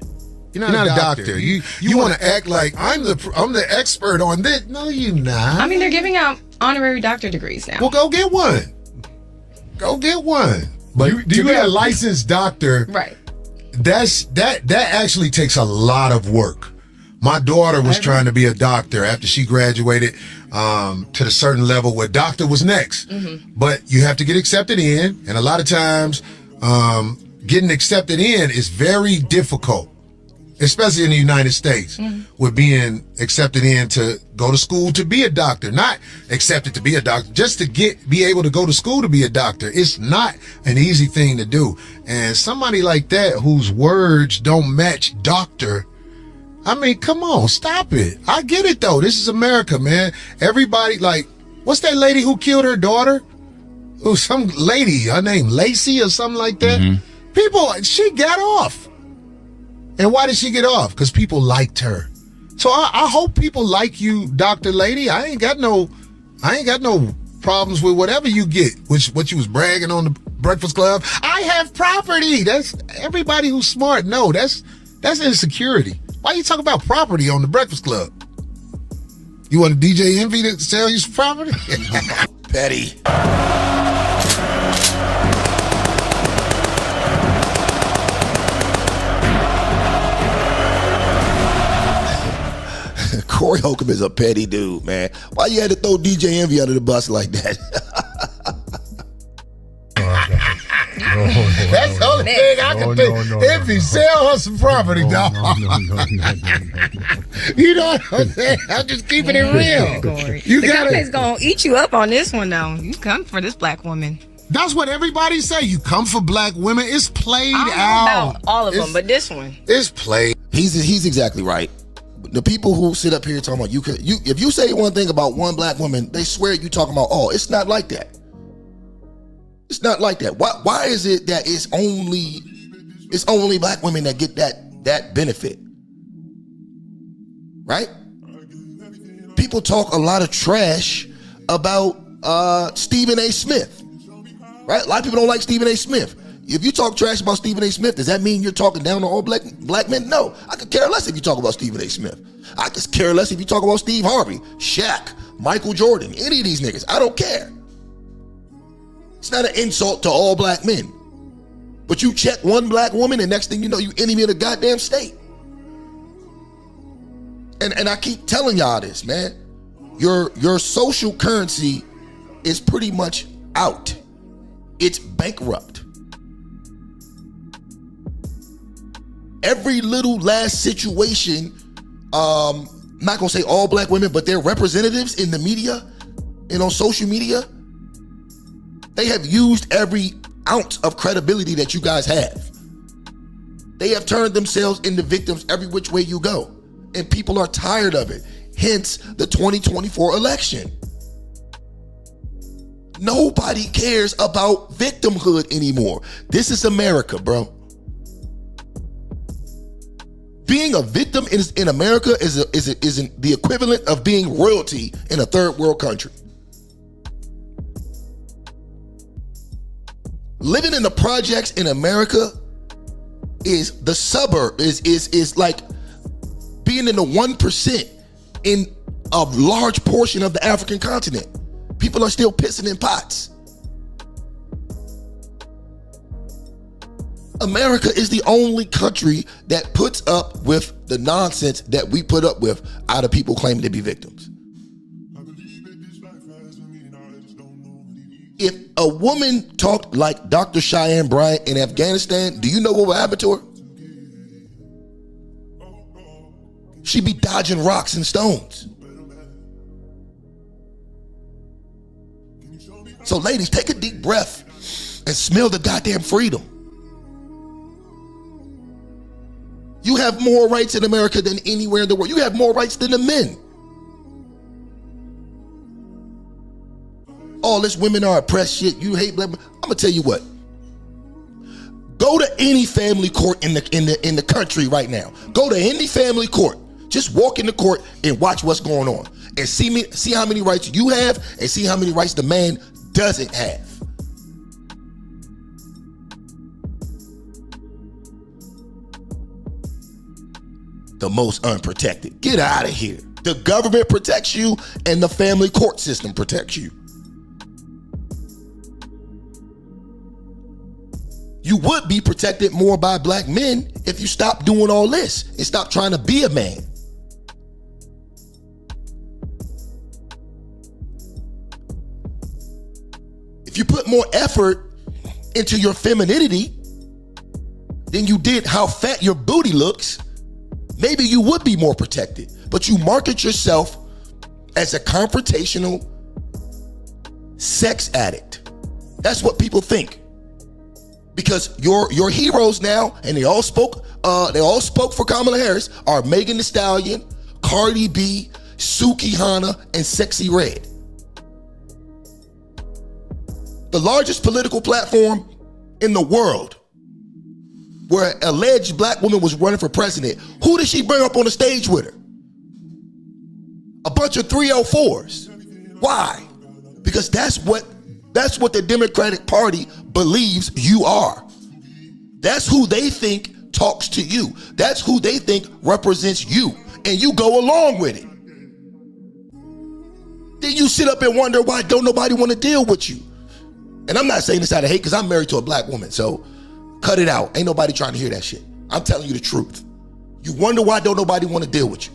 You're not a doctor. You want to act like I'm the expert on this. No, you're not. I mean, they're giving out honorary doctor degrees now. Well, go get one. Go get one. But to be a licensed doctor, right? That actually takes a lot of work. My daughter was trying to be a doctor after she graduated to the certain level where doctor was next. But you have to get accepted in, and a lot of times getting accepted in is very difficult, especially in the United States, with being accepted in to go to school to be a doctor, not accepted to be a doctor, just to be able to go to school to be a doctor. It's not an easy thing to do. And somebody like that whose words don't match doctor, I mean, come on, stop it. I get it though. This is America, man. Everybody, like, what's that lady who killed her daughter? Oh, some lady, her name Lacey or something like that. People, she got off. And why did she get off? Because people liked her. So I hope people like you, Dr. Lady. I ain't got no problems with whatever you get, what you was bragging on the Breakfast Club. I have property. That's everybody who's smart. No, that's insecurity. Why you talk about property on the Breakfast Club? You want DJ Envy to sell you some property? Petty. Corey Holcomb is a petty dude, man. Why you had to throw DJ Envy under the bus like that? That's the only thing I can think. Envy, sell her some property, dog. You know what I'm saying? I'm just keeping it real. The company's gonna eat you up on this one, though. You come for this black woman. That's what everybody say. You come for black women. It's played out. About all of them, but this one. It's played. He's exactly right. The people who sit up here talking about if you say one thing about one black woman, they swear you talking about all. It's not like that. It's not like that. Why is it that it's only black women that get that benefit? Right? People talk a lot of trash about Stephen A. Smith. Right? A lot of people don't like Stephen A. Smith. If you talk trash about Stephen A. Smith, does that mean you're talking down on all black men? No. I could care less if you talk about Stephen A. Smith. I could care less if you talk about Steve Harvey, Shaq, Michael Jordan, any of these niggas. I don't care. It's not an insult to all black men. But you check one black woman and next thing you know, you enemy of the goddamn state. And I keep telling y'all this, man. Your social currency is pretty much out. It's bankrupt. Every little last situation, I'm not gonna say all black women, but their representatives in the media and on social media, they have used every ounce of credibility that you guys have. They have turned themselves into victims every which way you go. And people are tired of it. Hence the 2024 election. Nobody cares about victimhood anymore. This is America, bro. Being a victim in America is the equivalent of being royalty in a third world country. Living in the projects in America is the suburb, is like being in the 1% in a large portion of the African continent. People are still pissing in pots. America is the only country that puts up with the nonsense that we put up with out of people claiming to be victims. If a woman talked like Dr. Cheyenne Bryant in Afghanistan, do you know what would happen to her? She'd be dodging rocks and stones. So ladies, take a deep breath and smell the goddamn freedom. You have more rights in America than anywhere in the world. You have more rights than the men. All this women are oppressed shit. You hate black men. I'm gonna tell you what. Go to any family court in the country right now. Go to any family court. Just walk in the court and watch what's going on, and see how many rights you have, and see how many rights the man doesn't have. The most unprotected. Get out of here. The government protects you, and the family court system protects you. You would be protected more by black men if you stop doing all this and stop trying to be a man. If you put more effort into your femininity than you did how fat your booty looks, maybe you would be more protected. But you market yourself as a confrontational sex addict. That's what people think. Because your heroes now, and they all spoke for Kamala Harris, are Megan Thee Stallion, Cardi B, Suki Hana, and Sexy Red. The largest political platform in the world, where an alleged black woman was running for president. Who did she bring up on the stage with her? A bunch of 304s. Why? Because that's what the Democratic Party believes you are. That's who they think talks to you. That's who they think represents you. And you go along with it. Then you sit up and wonder why don't nobody want to deal with you. And I'm not saying this out of hate because I'm married to a black woman, so cut it out. Ain't nobody trying to hear that shit. I'm telling you the truth. You wonder why don't nobody want to deal with you.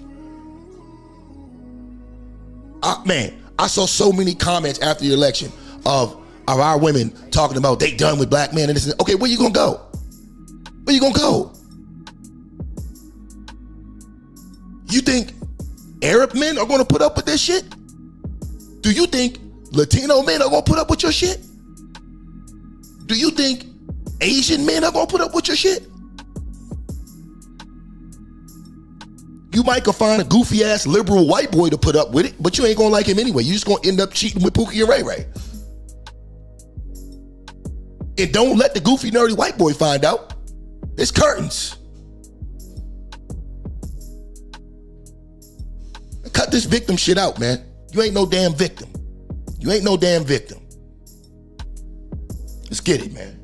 Man, I saw so many comments after the election of our women talking about they done with black men and this. Okay, where you gonna go? Where you gonna go? You think Arab men are gonna put up with this shit? Do you think Latino men are gonna put up with your shit? Do you think Asian men are gonna put up with your shit? You might go find a goofy ass liberal white boy to put up with it, but you ain't gonna like him anyway. You just gonna end up cheating with Pookie and Raye. And don't let the goofy nerdy white boy find out. It's curtains. Cut this victim shit out, man. You ain't no damn victim. You ain't no damn victim. Let's get it, man.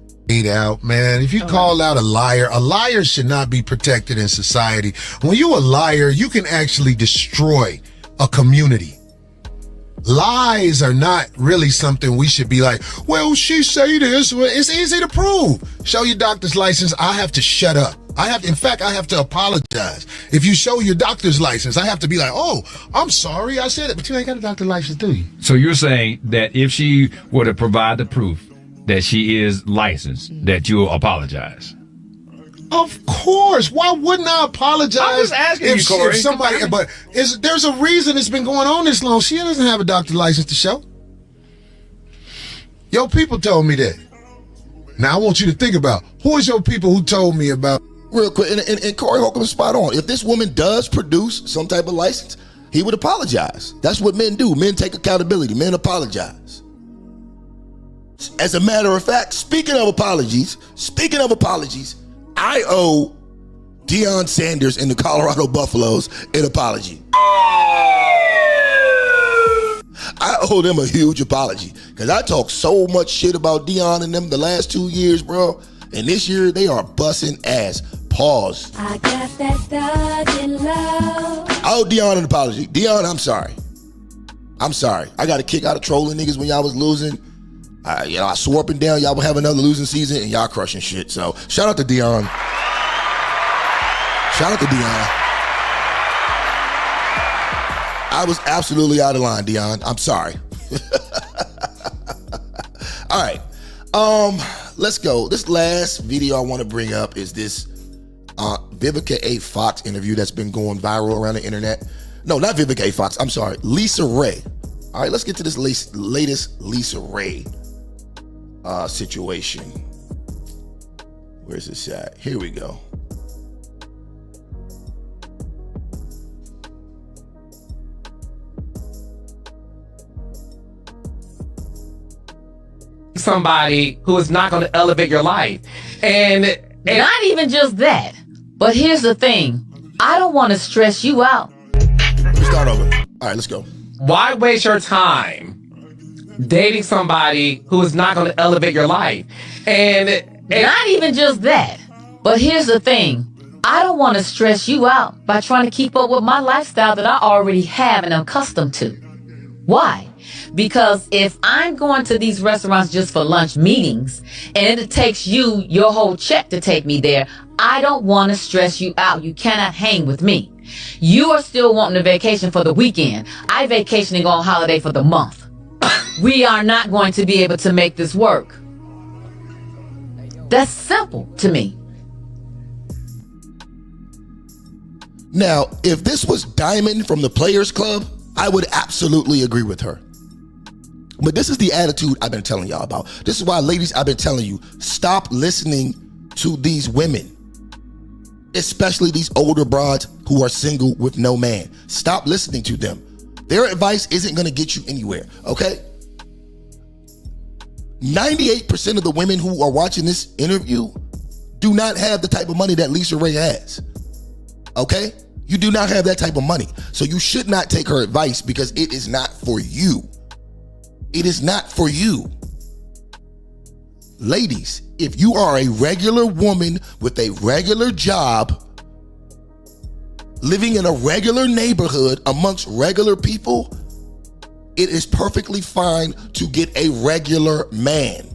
Out, man. If you call out a liar should not be protected in society. When you a liar, you can actually destroy a community. lies are not really something we should be like, well, she say this. Well, it's easy to prove. Show your doctor's license. I have to shut up. I have to apologize. If you show your doctor's license, I have to be like, oh, I'm sorry I said it, but you ain't got a doctor's license, do you? So you're saying that if she were to provide the proof that she is licensed, that you'll apologize? Of course. Why wouldn't I apologize? I'm just asking you, Corey. If somebody, but there's a reason it's been going on this long. She doesn't have a doctor's license to show. Your people told me that. Now I want you to think about, who is your people who told me about? Real quick, and Corey Holcomb is spot on. If this woman does produce some type of license, he would apologize. That's what men do. Men take accountability. Men apologize. As a matter of fact, speaking of apologies, I owe Deion Sanders and the Colorado Buffaloes an apology. I owe them a huge apology because I talked so much shit about Deion and them the last 2 years, bro. And this year, they are busting ass. Pause. I got that thug in love. I owe Deion an apology. Deion, I'm sorry. I got a kick out of trolling niggas when y'all was losing. I swore up and down y'all would have another losing season, and y'all crushing shit. So shout out to Deion. I was absolutely out of line, Deion. I'm sorry. All right. Let's go. This last video I want to bring up is this Vivica A. Fox interview that's been going viral around the internet. No, not Vivica A. Fox. I'm sorry. Lisa Raye. All right, let's get to this latest Lisa Raye situation. Where's this at? Here we go. Somebody who is not going to elevate your life. And not even just that. But here's the thing. I don't want to stress you out. Let me start over. All right, let's go. Why waste your time dating somebody who is not going to elevate your life? And not even just that. But here's the thing. I don't want to stress you out by trying to keep up with my lifestyle that I already have and am accustomed to. Why? Because if I'm going to these restaurants just for lunch meetings and it takes you your whole check to take me there, I don't want to stress you out. You cannot hang with me. You are still wanting a vacation for the weekend. I vacationing on holiday for the month. We are not going to be able to make this work. That's simple to me. Now, if this was Diamond from the Players Club, I would absolutely agree with her. But this is the attitude I've been telling y'all about. This is why, ladies, I've been telling you, stop listening to these women, especially these older broads who are single with no man. Stop listening to them. Their advice isn't going to get you anywhere, okay? 98% of the women who are watching this interview do not have the type of money that Lisa Raye has, okay? You do not have that type of money. So you should not take her advice because it is not for you. It is not for you. Ladies, if you are a regular woman with a regular job, living in a regular neighborhood amongst regular people, it is perfectly fine to get a regular man.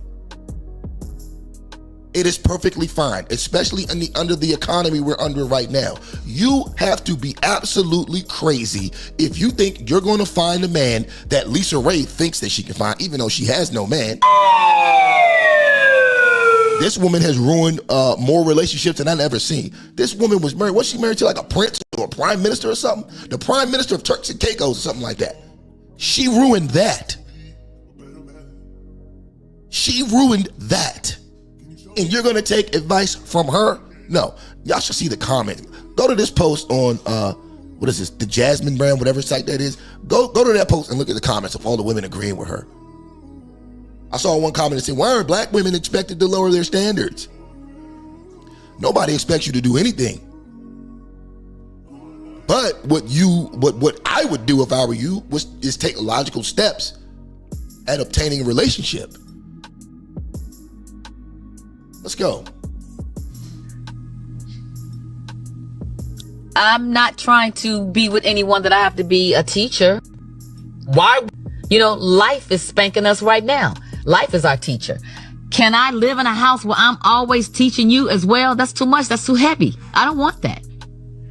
It is perfectly fine, especially under the economy we're under right now. You have to be absolutely crazy if you think you're going to find a man that Lisa Raye thinks that she can find, even though she has no man. This woman has ruined more relationships than I've ever seen. This woman was married. Was she married to like a prince or a prime minister or something? The prime minister of Turks and Caicos or something like that. She ruined that. She ruined that. And you're gonna take advice from her? No. Y'all should see the comment. Go to this post on what is this? The Jasmine brand, whatever site that is. Go to that post and look at the comments of all the women agreeing with her. I saw one comment that said, "Why are black women expected to lower their standards?" Nobody expects you to do anything. But what I would do if I were you is take logical steps at obtaining a relationship. Let's go. I'm not trying to be with anyone that I have to be a teacher. Why? You know, life is spanking us right now. Life is our teacher. Can I live in a house where I'm always teaching you as well? That's too much. That's too heavy. I don't want that.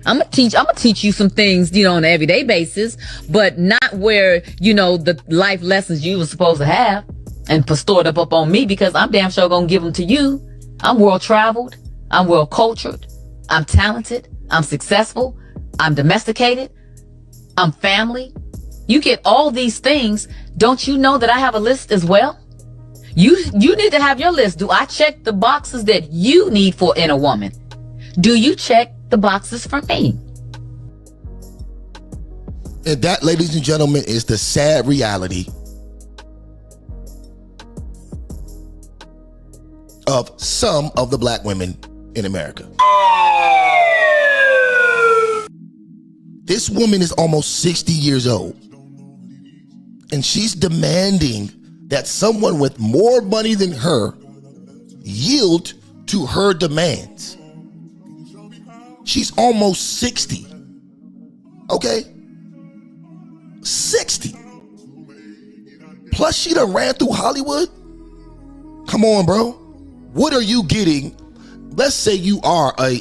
I'm gonna teach you some things, you know, on an everyday basis, but not where, you know, the life lessons you were supposed to have and stored up on me, because I'm damn sure gonna give them to you. I'm world traveled. I'm well cultured. I'm talented. I'm successful. I'm domesticated. I'm family. You get all these things. Don't you know that I have a list as well? You need to have your list. Do I check the boxes that you need in a woman? Do you check the boxes for me? And that, ladies and gentlemen, is the sad reality of some of the black women in America. This woman is almost 60 years old, and she's demanding that someone with more money than her yield to her demands. She's almost 60. Okay? 60. Plus she done ran through Hollywood. Come on, bro. What are you getting? Let's say you are a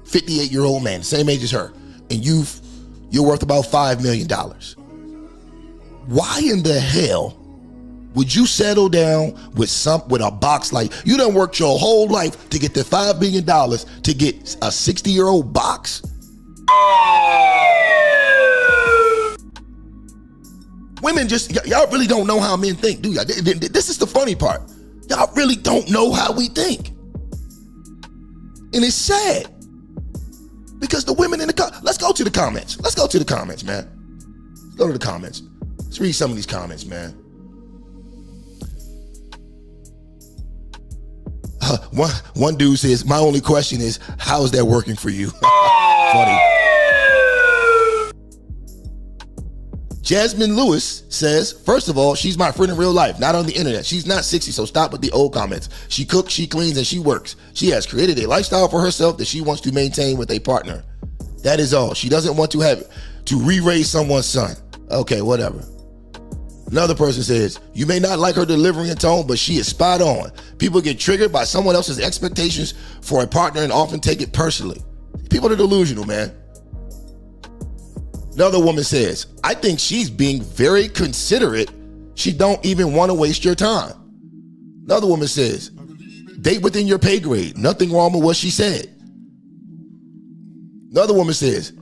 58-year-old man, same age as her, and you're worth about $5 million. Why in the hell would you settle down with a box like you done worked your whole life to get the $5 million to get a 60-year-old box? Women y'all really don't know how men think, do y'all? This is the funny part. Y'all really don't know how we think. And it's sad. Because the women in let's go to the comments. Let's go to the comments, man. Let's go to the comments. Let's read some of these comments, man. One dude says, my only question is, how is that working for you? Funny. Jasmine Lewis says, first of all, she's my friend in real life, not on the internet. She's not 60, so stop with the old comments. She cooks, she cleans, and she works. She has created a lifestyle for herself that she wants to maintain with a partner. That is all. She doesn't want to re-raise someone's son. Okay, whatever. Another person says, you may not like her delivery and tone, but she is spot on. People get triggered by someone else's expectations for a partner and often take it personally. People are delusional, man. Another woman says, I think she's being very considerate. She don't even want to waste your time. Another woman says, date within your pay grade. Nothing wrong with what she said. Another woman says,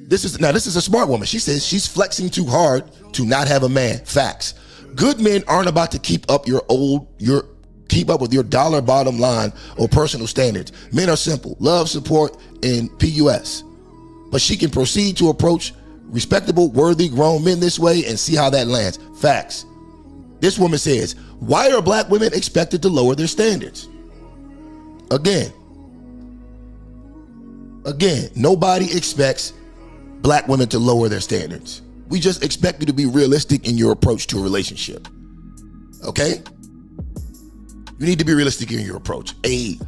this is a smart woman. She says she's flexing too hard to not have a man. Facts. Good men aren't about to keep up with your dollar bottom line or personal standards. Men are simple. Love, support, and PUS. But she can proceed to approach respectable, worthy, grown men this way and see how that lands. Facts. This woman says, why are black women expected to lower their standards? Again, nobody expects black women to lower their standards. We just expect you to be realistic in your approach to a relationship. Okay? You need to be realistic in your approach. A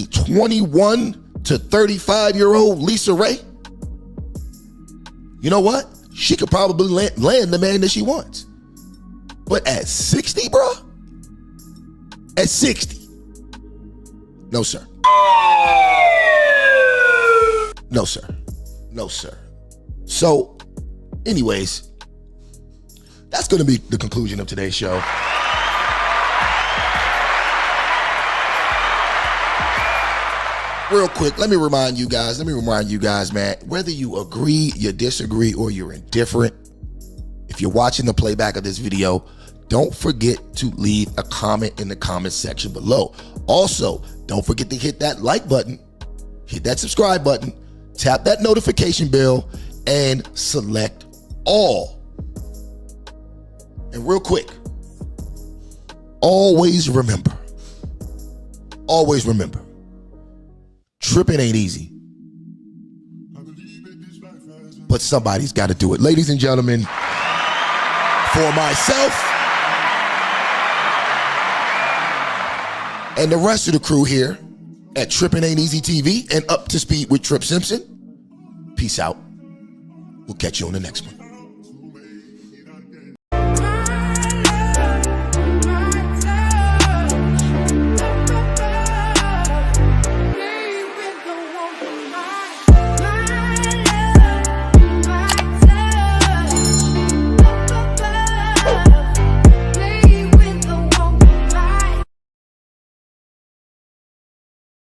21 to 35-year-old Lisa Raye, you know what? She could probably land the man that she wants. But at 60, bro? At 60? No, sir. No, sir. No, sir. So, anyways, that's going to be the conclusion of today's show. Real quick, let me remind you guys, man, whether you agree, you disagree, or you're indifferent, if you're watching the playback of this video, don't forget to leave a comment in the comment section below. Also, don't forget to hit that like button, hit that subscribe button, tap that notification bell, and select all. And real quick, always remember, tripping ain't easy, but somebody's got to do it. Ladies and gentlemen, for myself and the rest of the crew here at Trippin' Ain't Easy TV and Up to Speed with Tripp Simpson, peace out. We'll catch you on the next one.